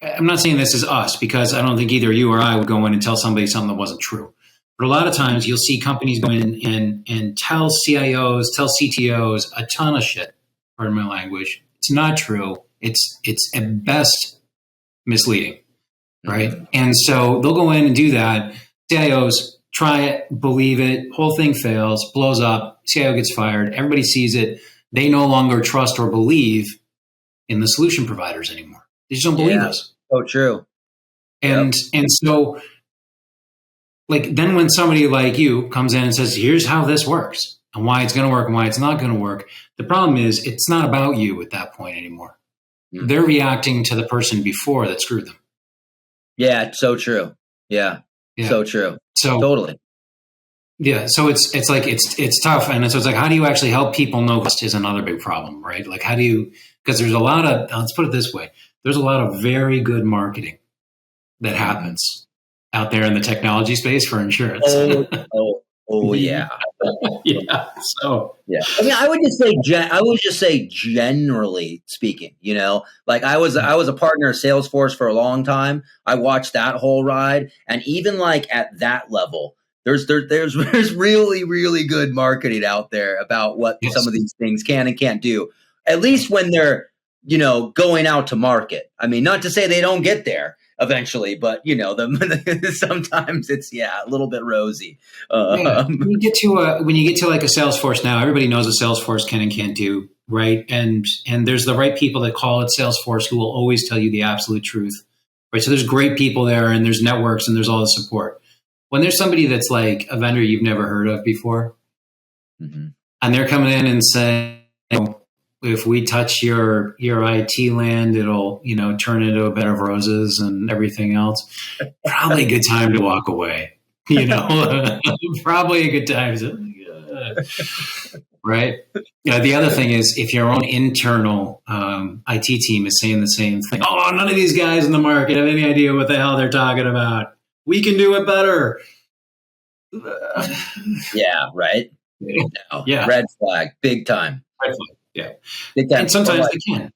I'm not saying this is us because I don't think either you or I would go in and tell somebody something that wasn't true. But a lot of times you'll see companies go in and tell CIOs, tell CTOs a ton of shit, pardon my language. It's not true. It's at best misleading, right? Mm-hmm. And so they'll go in and do that. CIOs try it, believe it, whole thing fails, blows up, CIO gets fired, everybody sees it. They no longer trust or believe in the solution providers anymore. They just don't believe us. Oh, true. And so, like, then when somebody like you comes in and says, here's how this works and why it's going to work and why it's not going to work, the problem is it's not about you at that point anymore. Mm-hmm. They're reacting to the person before that screwed them. Yeah, so true. Yeah. So true. So totally. Yeah. So it's like, it's tough. And so it's like, how do you actually help people know trust is another big problem, right? Like, how do you, because there's a lot of, let's put it this way. There's a lot of very good marketing that happens out there in the technology space for insurance. Oh yeah. Yeah. So, yeah. I mean, I would just say generally speaking, like I was a partner of Salesforce for a long time. I watched that whole ride. And even like at that level, there's really, really good marketing out there about what some of these things can and can't do, at least when they're, going out to market. I mean, not to say they don't get there eventually, but sometimes it's a little bit rosy. When you get to like a Salesforce now, everybody knows what Salesforce can and can't do, right? And there's the right people that call it Salesforce who will always tell you the absolute truth, right? So there's great people there, and there's networks, and there's all the support. When there's somebody that's like a vendor you've never heard of before, and they're coming in and saying, if we touch your IT land, it'll, turn into a bed of roses and everything else. Probably a good time to walk away, probably a good time to, right? The other thing is, if your own internal IT team is saying the same thing, oh, none of these guys in the market have any idea what the hell they're talking about. We can do it better. Yeah, right. No. Yeah. Red flag, big time. Red flag. Yeah. Big time. And sometimes they can,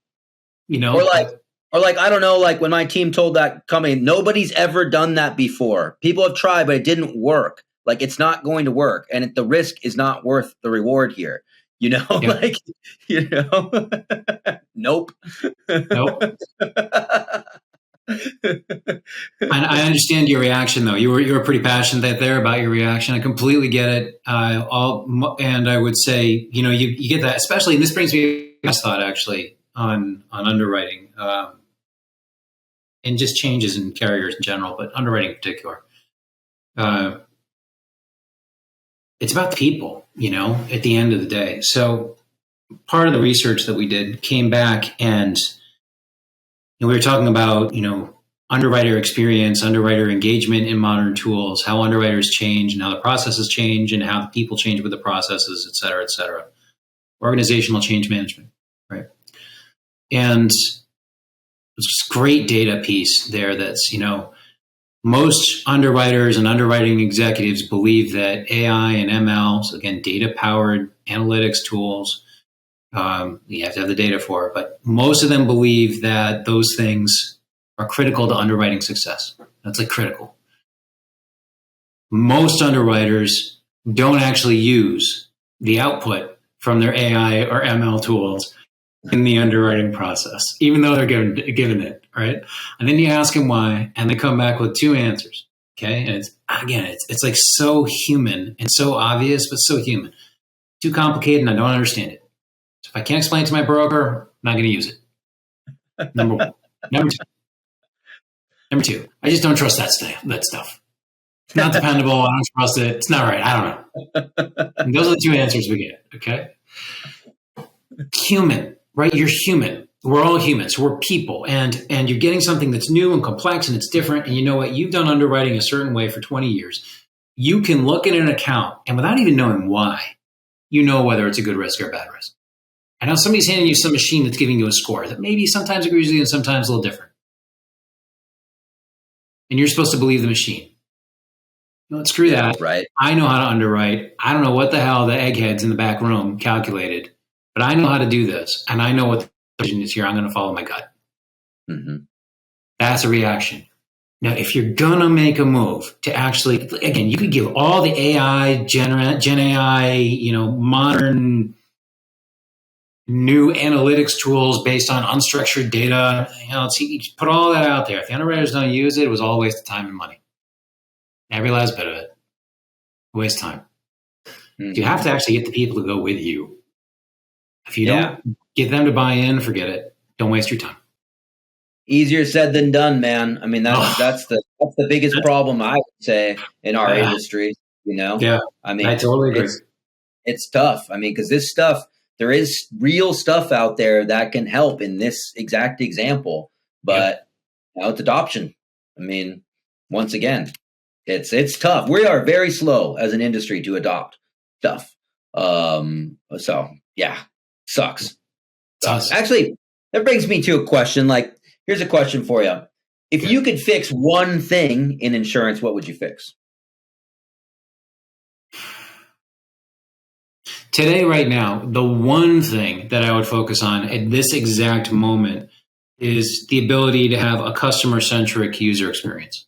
Or like, I don't know, like when my team told that company, nobody's ever done that before. People have tried, but it didn't work. Like, it's not going to work. And the risk is not worth the reward here. Yeah. Nope. Nope. I understand your reaction, though. You were pretty passionate there about your reaction. I completely get it. And I would say, you get that, especially, and this brings me to thought actually on underwriting and just changes in carriers in general, but underwriting in particular. It's about the people, at the end of the day. So part of the research that we did came back and we were talking about, underwriter experience, underwriter engagement in modern tools, how underwriters change and how the processes change and how the people change with the processes, et cetera, et cetera. Organizational change management, right? And it's this great data piece there that's, most underwriters and underwriting executives believe that AI and ML, so again, data-powered analytics tools, you have to have the data for it, but most of them believe that those things are critical to underwriting success. That's like critical. Most underwriters don't actually use the output from their AI or ML tools in the underwriting process, even though they're given it, right? And then you ask them why, and they come back with two answers, okay? And it's like so human and so obvious, but so human. Too complicated, and I don't understand it. So if I can't explain it to my broker, I'm not going to use it. Number one. Number two, I just don't trust that stuff. It's not dependable. I don't trust it. It's not right. I don't know. And those are the two answers we get, okay? Human, right? You're human. We're all humans. We're people. And you're getting something that's new and complex and it's different. And you know what? You've done underwriting a certain way for 20 years. You can look at an account and without even knowing why, you know whether it's a good risk or a bad risk. And now somebody's handing you some machine that's giving you a score that maybe sometimes agrees with you and sometimes a little different. And you're supposed to believe the machine. No, screw that. Right. I know how to underwrite. I don't know what the hell the eggheads in the back room calculated, but I know how to do this. And I know what the decision is here. I'm going to follow my gut. Mm-hmm. That's a reaction. Now, if you're going to make a move to actually, again, you could give all the AI, Gen AI, modern new analytics tools based on unstructured data. You put all that out there. If the underwriters don't use it, it was all a waste of time and money. Every last bit of it. Waste of time. Mm-hmm. You have to actually get the people to go with you. If you don't get them to buy in, forget it. Don't waste your time. Easier said than done, man. I mean, that's the biggest problem I would say in our industry. Yeah. I mean, I totally agree. It's tough. I mean, because this stuff, there is real stuff out there that can help in this exact example, but it's adoption. I mean, once again, it's tough. We are very slow as an industry to adopt stuff. So yeah, sucks. Actually, that brings me to a question. Like, here's a question for you. If you could fix one thing in insurance, what would you fix? Today, right now, the one thing that I would focus on at this exact moment is the ability to have a customer-centric user experience.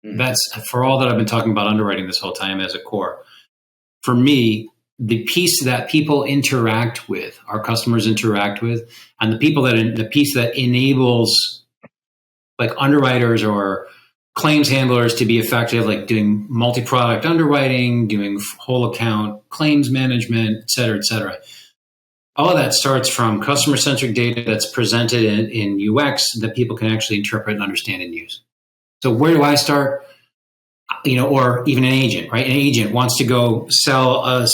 Mm-hmm. That's for all that I've been talking about underwriting this whole time as a core. For me, the piece that people interact with, our customers interact with, and the piece that enables like underwriters or claims handlers to be effective, like doing multi-product underwriting, doing whole account claims management, et cetera, et cetera. All of that starts from customer-centric data that's presented in UX that people can actually interpret and understand and use. So where do I start? Or even an agent, right? An agent wants to go sell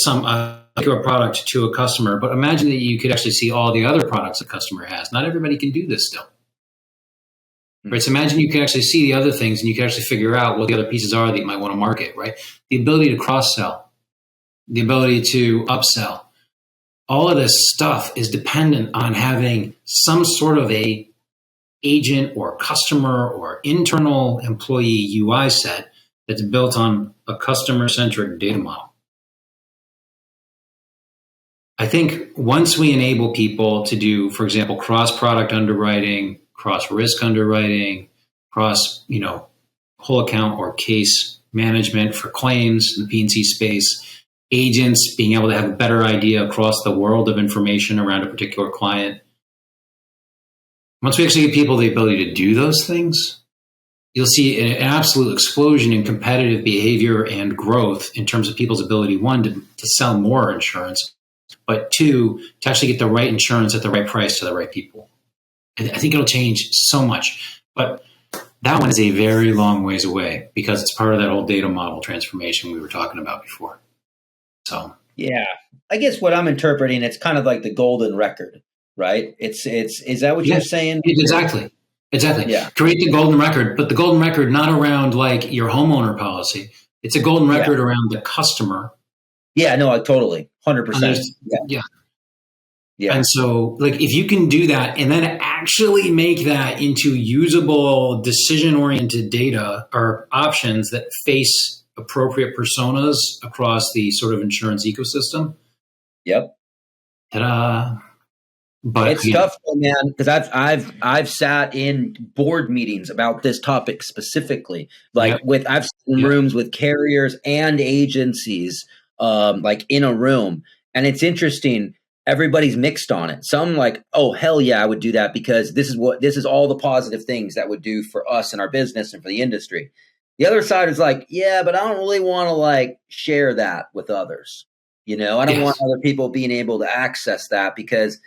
your product to a customer, but imagine that you could actually see all the other products a customer has. Not everybody can do this still. Right? So imagine you can actually see the other things and you can actually figure out what the other pieces are that you might want to market, right? The ability to cross-sell, the ability to upsell. All of this stuff is dependent on having some sort of a agent or customer or internal employee UI set that's built on a customer-centric data model. I think once we enable people to do, for example, cross-product underwriting, cross-risk underwriting, whole account or case management for claims in the P&C space, agents being able to have a better idea across the world of information around a particular client. Once we actually give people the ability to do those things, you'll see an absolute explosion in competitive behavior and growth in terms of people's ability, one, to sell more insurance, but two, to actually get the right insurance at the right price to the right people. I think it'll change so much. But that one is a very long ways away because it's part of that whole data model transformation we were talking about before. So yeah, I guess what I'm interpreting, it's kind of like the golden record, right? Is that what you're saying? Exactly. Yeah. Create the golden record, but the golden record not around like your homeowner policy. It's a golden record around the customer. Yeah, no, totally. 100%. Yeah. And so like if you can do that and then actually make that into usable decision-oriented data or options that face appropriate personas across the sort of insurance ecosystem. Yep. Ta-da. But it's tough, man, because I've sat in board meetings about this topic specifically. Like I've seen rooms with carriers and agencies, like in a room, and it's interesting. Everybody's mixed on it. Some like, oh hell yeah, I would do that because this is all the positive things that would do for us and our business and for the industry. The other side is like, yeah, but I don't really want to like share that with others. I don't want other people being able to access that because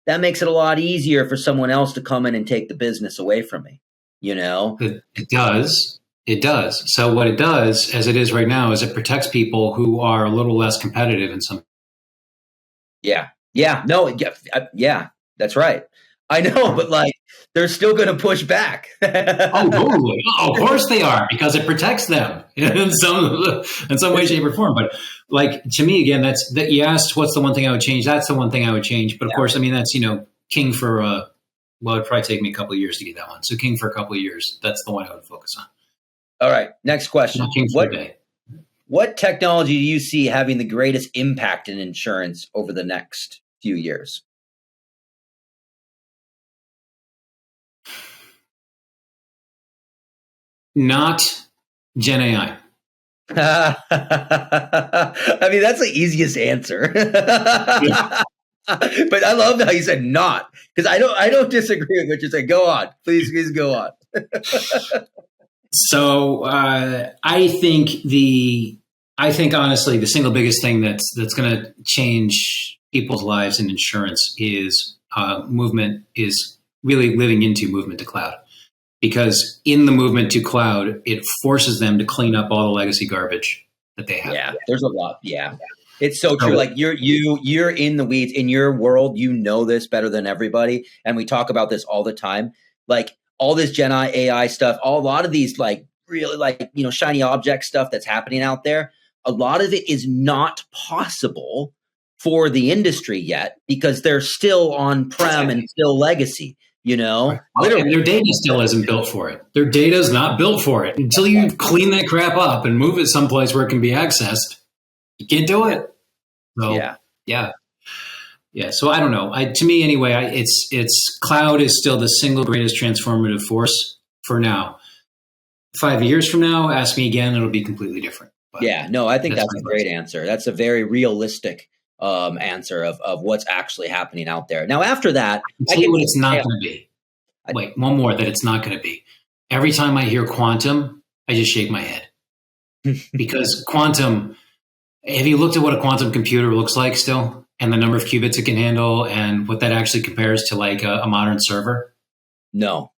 that makes it a lot easier for someone else to come in and take the business away from me. It does. It does. So what it does, as it is right now, is it protects people who are a little less competitive in some. Yeah. No. Yeah. That's right. I know, but like they're still going to push back. Oh, totally. Oh, of course they are, because it protects them in some way, shape, or form. But like to me, again, that's that. You asked, what's the one thing I would change? That's the one thing I would change. But of course, I mean, that's king for. Well, it'd probably take me a couple of years to get that one. So king for a couple of years. That's the one I would focus on. All right. Next question. Not king for a day. What technology do you see having the greatest impact in insurance over the next few years? Not Gen AI. I mean, that's the easiest answer. Yeah. But I love how you said not, because I don't disagree with what you said. Go on, please go on. So I think honestly the single biggest thing that's going to change people's lives in insurance is movement is really living into movement to cloud. Because in the movement to cloud, it forces them to clean up all the legacy garbage that they have. Yeah, there's a lot. Yeah, it's so true. Like you're in the weeds in your world. This better than everybody, and we talk about this all the time. Like all this Gen AI stuff, a lot of these like really like shiny object stuff that's happening out there. A lot of it is not possible for the industry yet because they're still on prem and still legacy. Literally. And their data still isn't built for it. Their data is not built for it. Until you clean that crap up and move it someplace where it can be accessed, you can't do it. So, yeah. So I don't know. To me, anyway, it's cloud is still the single greatest transformative force for now. 5 years from now, ask me again, it'll be completely different. But I think that's a great answer. That's a very realistic answer of what's actually happening out there. Now, after that, I tell you what it's not going to be. Wait, one more that it's not going to be. Every time I hear quantum, I just shake my head. Because quantum, have you looked at what a quantum computer looks like still? And the number of qubits it can handle and what that actually compares to like a modern server? No.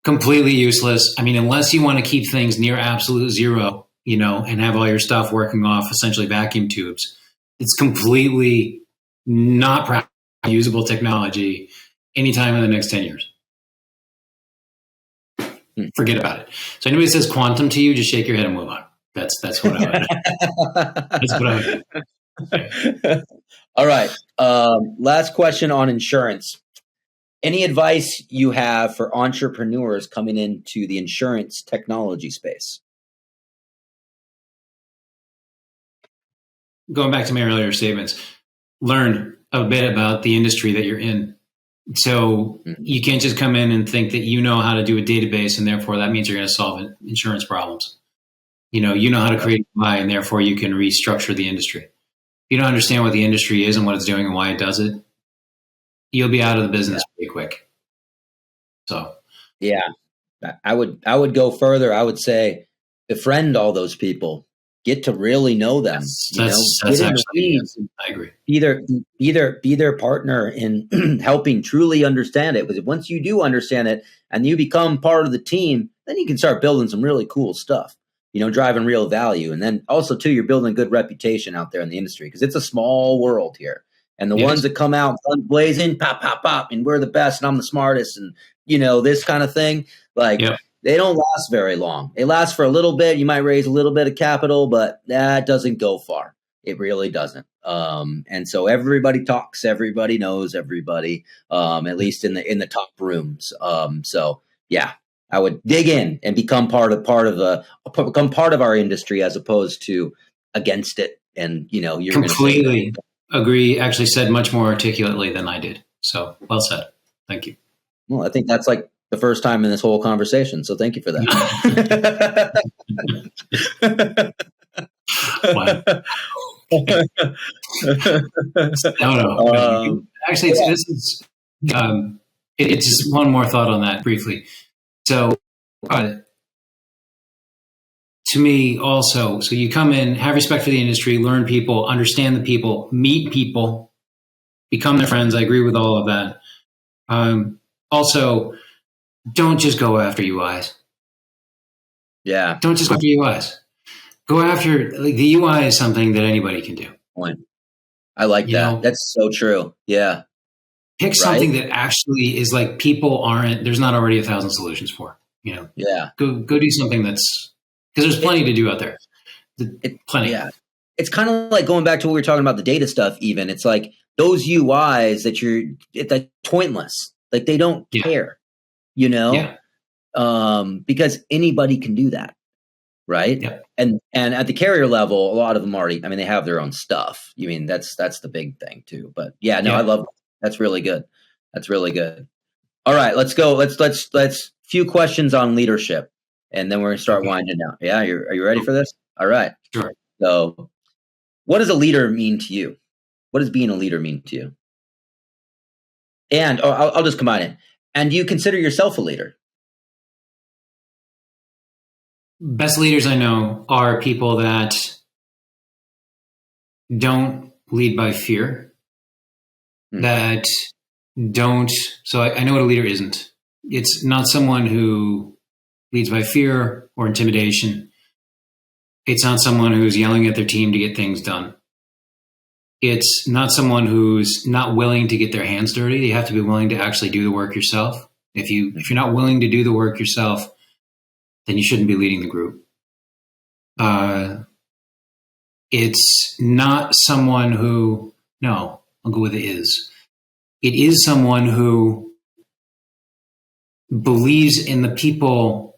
Completely useless. I mean, unless you want to keep things near absolute zero, and have all your stuff working off essentially vacuum tubes, It's completely not usable technology anytime in the next 10 years. Forget about it. So anybody says quantum to you, just shake your head and move on. That's what I would. That's what I would do. All right. Last question on insurance. Any advice you have for entrepreneurs coming into the insurance technology space? Going back to my earlier statements, learn a bit about the industry that you're in. So you can't just come in and think that you know how to do a database and therefore that means you're going to solve insurance problems. You know how to create a UI and therefore you can restructure the industry. If you don't understand what the industry is and what it's doing and why it does it, you'll be out of the business pretty quick. So, yeah, I would go further. I would say befriend all those people. Get to really know them. That's actually, I agree. Be their partner in helping truly understand it. Because once you do understand it and you become part of the team, then you can start building some really cool stuff. Driving real value, and then also too, you're building a good reputation out there in the industry because it's a small world here. And the ones that come out guns blazing, pop, pop, pop, and we're the best, and I'm the smartest, and this kind of thing, they don't last very long. They last for a little bit. You might raise a little bit of capital, but that doesn't go far. It really doesn't. And so everybody talks, everybody knows everybody, at least in the top rooms. So yeah, I would dig in and become part of our industry as opposed to against it. And you're completely agree. Actually, said much more articulately than I did. So well said. Thank you. Well, I think that's like the first time in this whole conversation. So thank you for that. No. Actually, it's just one more thought on that briefly. So to me also, so you come in, have respect for the industry, learn people, understand the people, meet people, become their friends. I agree with all of that. Also, don't just go after UIs. Yeah. Don't just go after UIs. Go after, the UI is something that anybody can do. I like that. That's so true. Yeah. Pick something that actually is there's not already 1,000 solutions for, Yeah. Go do something because there's plenty to do out there. Plenty. Yeah. It's kind of like going back to what we were talking about, the data stuff even. It's like those UIs that's pointless. Like they don't care. Because anybody can do that, right? Yeah. And at the carrier level, a lot of them already. I mean, they have their own stuff. That's the big thing too. But I love. That's really good. That's really good. All right, let's go. Let's few questions on leadership, and then we're gonna start winding down. Yeah, are you ready for this? All right. Sure. So, what does a leader mean to you? What does being a leader mean to you? And I'll just combine it. And do you consider yourself a leader? Best leaders I know are people that don't lead by fear, that don't. So I know what a leader isn't. It's not someone who leads by fear or intimidation. It's not someone who's yelling at their team to get things done. It's not someone who's not willing to get their hands dirty. You have to be willing to actually do the work yourself. If you're not willing to do the work yourself, then you shouldn't be leading the group. It's not someone who, no, I'll go with it is. It is someone who believes in the people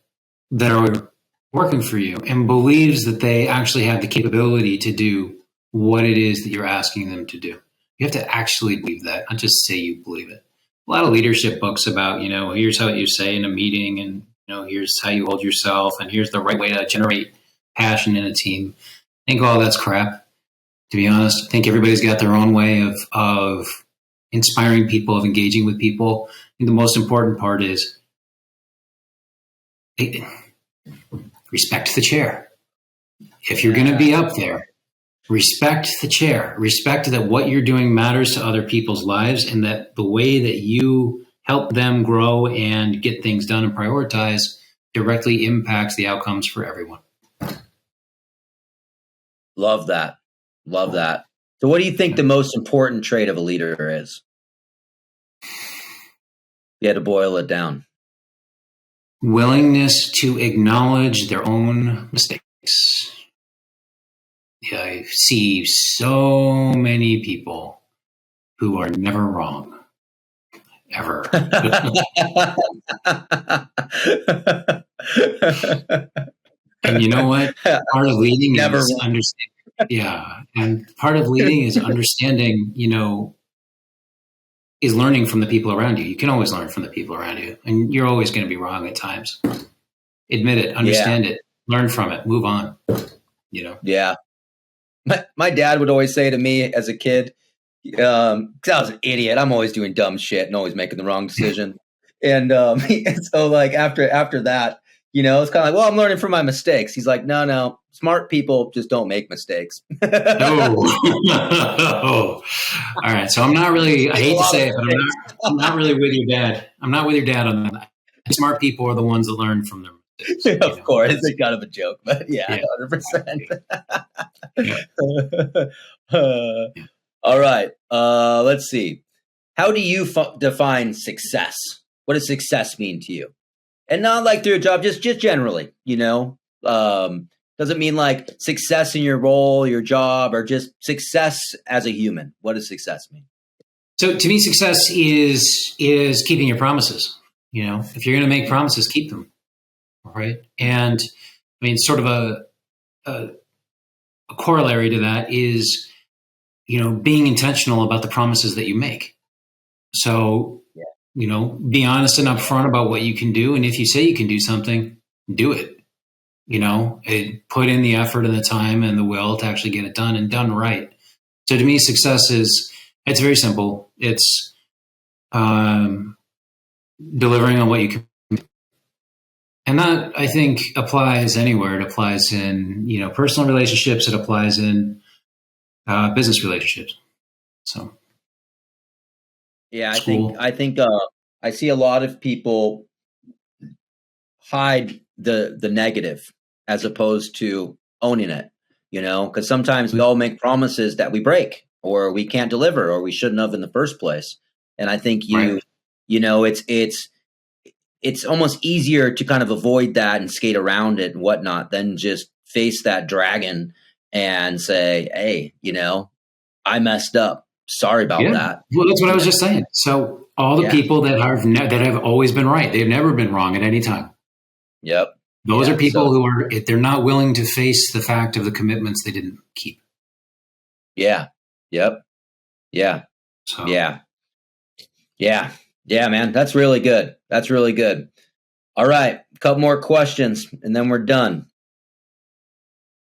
that are working for you and believes that they actually have the capability to do what it is that you're asking them to do. You have to actually believe that, not just say you believe it. A lot of leadership books about, here's how you say in a meeting and, here's how you hold yourself and here's the right way to generate passion in a team. I think all that's crap, to be honest. I think everybody's got their own way of inspiring people, of engaging with people. I think the most important part is respect the chair. If you're going to be up there, respect the chair. Respect that what you're doing matters to other people's lives and that the way that you help them grow and get things done and prioritize directly impacts the outcomes for everyone. Love that. Love that. So what do you think the most important trait of a leader is? You had to boil it down. Willingness to acknowledge their own mistakes. Yeah, I see so many people who are never wrong, ever. And you know what? Part of leading is understanding. Yeah, and part of leading is understanding, is learning from the people around you. You can always learn from the people around you, and you're always going to be wrong at times. Admit it, understand it, learn from it, move on. Yeah. My dad would always say to me as a kid, because I was an idiot. I'm always doing dumb shit and always making the wrong decision. And so like after that, it's kind of like, well, I'm learning from my mistakes. He's like, no, smart people just don't make mistakes. Oh. All right. So I'm not really, I hate to say it, but I'm not really with your dad. I'm not with your dad on that. Smart people are the ones that learn from them. Of course, it's kind of a joke, but 100%. All right. Let's see. How do you define success? What does success mean to you? And not like through a job, just generally, doesn't mean like success in your role, your job, or just success as a human. What does success mean? So to me, success is keeping your promises. If you're going to make promises, keep them. Right. And I mean, sort of a corollary to that is, being intentional about the promises that you make. So, be honest and upfront about what you can do. And if you say you can do something, do it. Put in the effort and the time and the will to actually get it done and done right. So to me, success it's very simple. It's delivering on what you can. And that, I think, applies anywhere. It applies in, personal relationships. It applies in business relationships. So, yeah, I think I see a lot of people hide the negative as opposed to owning it. Because sometimes we all make promises that we break or we can't deliver or we shouldn't have in the first place. And I think it's almost easier to kind of avoid that and skate around it and whatnot than just face that dragon and say, hey, I messed up. Sorry about that. Well, that's what I was just saying. So all the people that have always been right, they've never been wrong at any time. Yep. Those are people who they're not willing to face the fact of the commitments they didn't keep. Yeah. Yep. Yeah. So. Yeah. Yeah. Yeah, man. That's really good. That's really good. All right. A couple more questions and then we're done.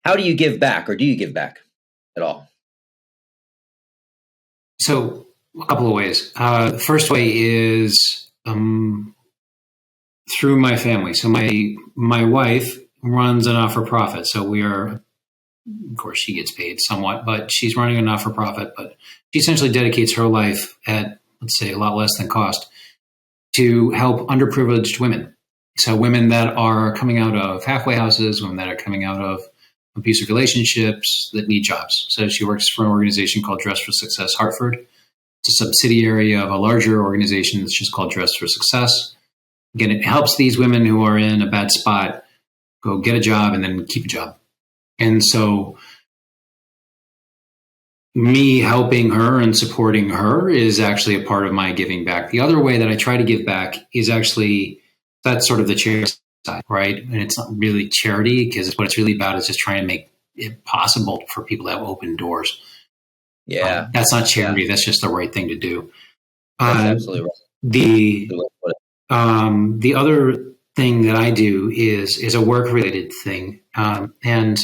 How do you give back, or do you give back at all? So a couple of ways. The first way is through my family. So my wife runs a not-for-profit. So we are, of course, she gets paid somewhat, but she's running a not-for-profit. But she essentially dedicates her life at, let's say, a lot less than cost to help underprivileged women. So women that are coming out of halfway houses, women that are coming out of abusive relationships that need jobs. So she works for an organization called Dress for Success Hartford. It's a subsidiary of a larger organization that's just called Dress for Success. Again, it helps these women who are in a bad spot go get a job and then keep a job. And so me helping her and supporting her is actually a part of my giving back. The other way that I try to give back is actually, that's sort of the charity side, right? And it's not really charity, because what it's really about is just trying to make it possible for people to have open doors. Yeah. That's not charity. Yeah. That's just the right thing to do. That's absolutely right. The other thing that I do is a work-related thing. And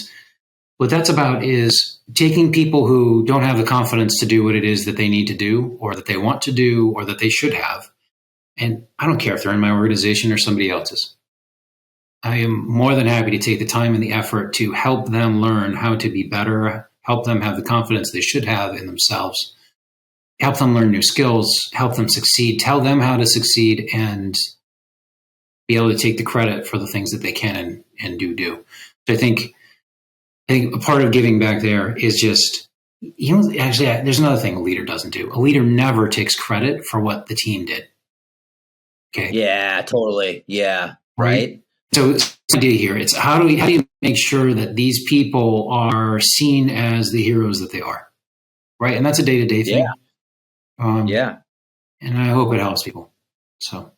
what that's about is taking people who don't have the confidence to do what it is that they need to do, or that they want to do, or that they should have. And I don't care if they're in my organization or somebody else's. I am more than happy to take the time and the effort to help them learn how to be better, help them have the confidence they should have in themselves, help them learn new skills, help them succeed, tell them how to succeed, and be able to take the credit for the things that they can and do. So I think a part of giving back there is just Actually, there's another thing a leader doesn't do. A leader never takes credit for what the team did. Okay. Yeah, totally. Yeah. Right. So the idea here, it's how do you make sure that these people are seen as the heroes that they are, right? And that's a day-to-day thing. Yeah. And I hope it helps people. So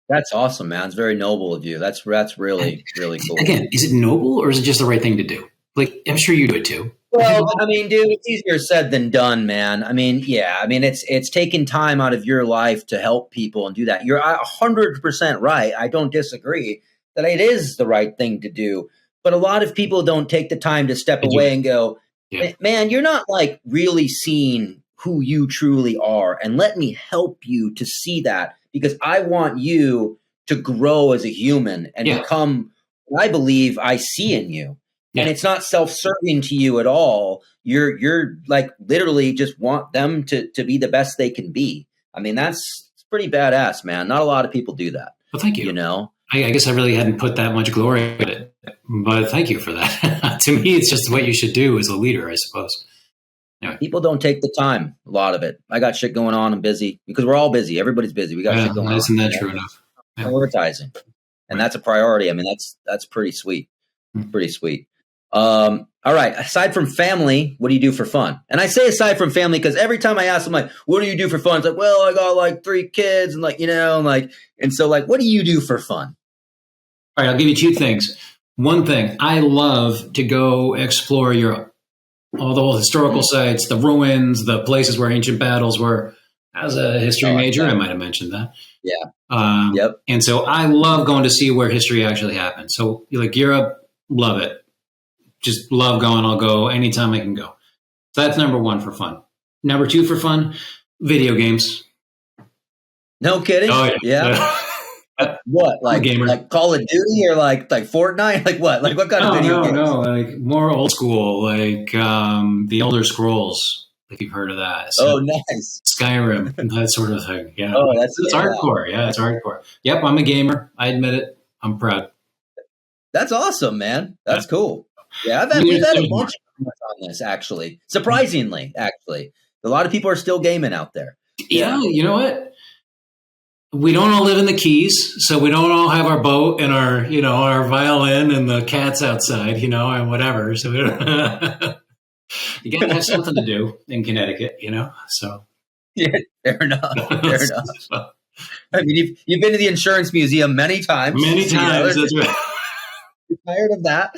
that's awesome, man. It's very noble of you. That's really, really cool. Again, is it noble or is it just the right thing to do? Like, I'm sure you do it too. Well, I mean, dude, it's easier said than done, man. I mean, yeah. I mean, it's taking time out of your life to help people and do that. You're 100% right. I don't disagree that it is the right thing to do. But a lot of people don't take the time to step away and go, man, you're not like really seeing who you truly are. And let me help you to see that, because I want you to grow as a human and become what I believe I see in you. And it's not self-serving to you at all. You're like literally just want them to be the best they can be. I mean, that's pretty badass, man. Not a lot of people do that. Well, thank you. You know, I guess I really hadn't put that much glory in it, but thank you for that. To me, it's just what you should do as a leader, I suppose. Anyway. People don't take the time. A lot of it. I got shit going on. I'm busy because we're all busy. Everybody's busy. We got shit going on. Isn't that true enough? Prioritizing, and that's a priority. I mean, that's pretty sweet. Pretty sweet. All right. Aside from family, what do you do for fun? And I say aside from family because every time I ask them, like, what do you do for fun? It's like, well, I got like 3 kids and like, you know, and so like, what do you do for fun? All right. I'll give you 2 things. One thing, I love to go explore Europe, all the historical sites, the ruins, the places where ancient battles were. As a history major, I might have mentioned that. Yeah. Yep. And so I love going to see where history actually happened. So like Europe, love it. Just love going. I'll go anytime I can go. So that's number 1 for fun. Number 2 for fun, video games. No kidding? Oh, yeah. What? Like gamer. Like Call of Duty or like Fortnite? Like what? Like what kind of video games? No, like more old school, like the Elder Scrolls, if you've heard of that. So nice. Skyrim, that sort of thing. Yeah. Oh, it's hardcore. Yeah, it's hardcore. Yep, I'm a gamer. I admit it. I'm proud. That's awesome, man. That's cool. Yeah, we've had a bunch of on this, actually. Surprisingly, actually. A lot of people are still gaming out there. Yeah, you know what? We don't all live in the Keys, so we don't all have our boat and our, you know, our violin and the cats outside, you know, and whatever. So we don't you got to have something to do in Connecticut, you know? So yeah, fair enough. Fair enough. I mean, you've been to the insurance museum many times. Many times, that's right. You're tired of that?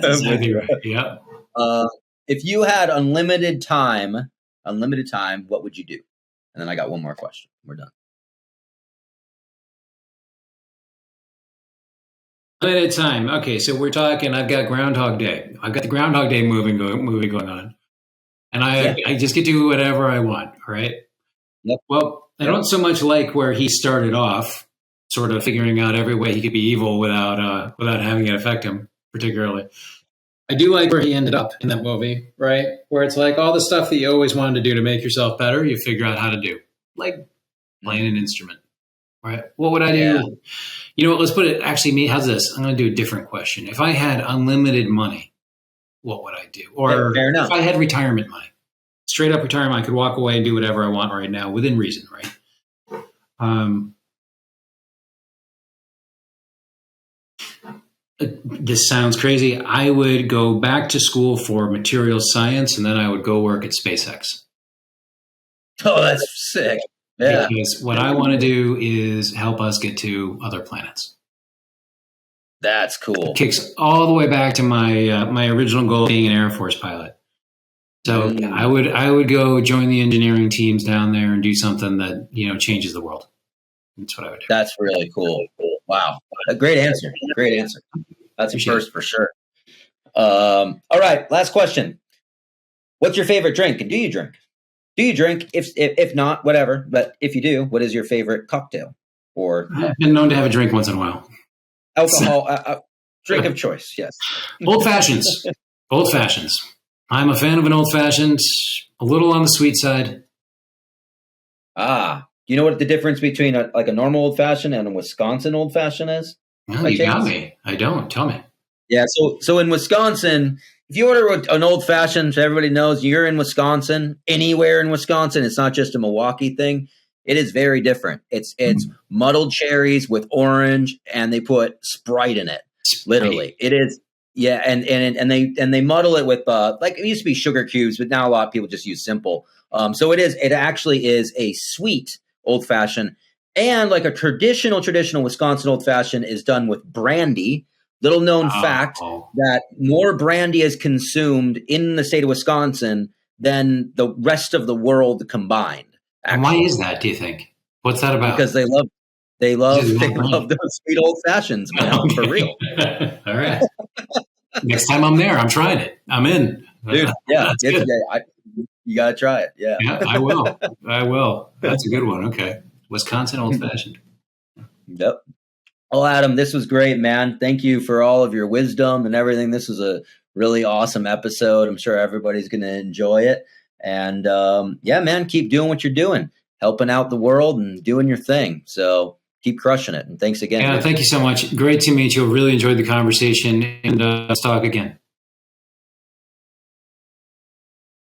That's exactly right. Yeah. If you had unlimited time, what would you do? And then I got one more question. We're done. Unlimited time. Okay, so we're talking. I've got Groundhog Day. I've got the Groundhog Day movie going on, and I just get to do whatever I want. Right. Yep. Well, I don't so much like where he started off, sort of figuring out every way he could be evil without having it affect him particularly. I do like where he ended up in that movie, right? Where it's like all the stuff that you always wanted to do to make yourself better, you figure out how to do, like playing an instrument, right? What would I do? Yeah. You know what? Let's put it. Actually, how's this? I'm going to do a different question. If I had unlimited money, what would I do? Or if I had retirement money, straight up retirement, I could walk away and do whatever I want right now within reason, right? This sounds crazy. I would go back to school for material science, and then I would go work at SpaceX. Oh, that's sick. Yeah. Because what I want to do is help us get to other planets. That's cool. It kicks all the way back to my my original goal of being an Air Force pilot. So I would go join the engineering teams down there and do something that, you know, changes the world. That's what I would do. That's really cool. Wow. A great answer. Great answer. That's a first for sure. All right. Last question. What's your favorite drink? And do you drink? Do you drink? If not, whatever. But if you do, what is your favorite cocktail? Or I've been known to have a drink once in a while. Alcohol, drink of choice. Yes. Old fashions. Old fashions. I'm a fan of an old fashioned, a little on the sweet side. Ah. Do you know what the difference between a normal old fashioned and a Wisconsin old fashioned is? Well, you got me. I don't. Tell me. Yeah. So in Wisconsin, if you order an old fashioned, so everybody knows you're in Wisconsin, anywhere in Wisconsin, it's not just a Milwaukee thing. It is very different. It's muddled cherries with orange, and they put Sprite in it. Literally, it is. Yeah, and they muddle it with like it used to be sugar cubes, but now a lot of people just use simple. So it actually is a sweet old fashioned, and like a traditional Wisconsin old fashioned is done with brandy. Little known fact that more brandy is consumed in the state of Wisconsin than the rest of the world combined. And why is that, do you think? What's that about? Because they love those sweet old fashions, man. Okay. For real. All right. Next time I'm there, I'm trying it. I'm in. Dude, yeah. You got to try it. Yeah. Yeah, I will. That's a good one. Okay. Wisconsin old fashioned. Yep. Well, Adam, this was great, man. Thank you for all of your wisdom and everything. This was a really awesome episode. I'm sure everybody's going to enjoy it. And yeah, man, keep doing what you're doing, helping out the world and doing your thing. So keep crushing it. And thanks again. Yeah, thank you so much. Great to meet you. Really enjoyed the conversation, and let's talk again.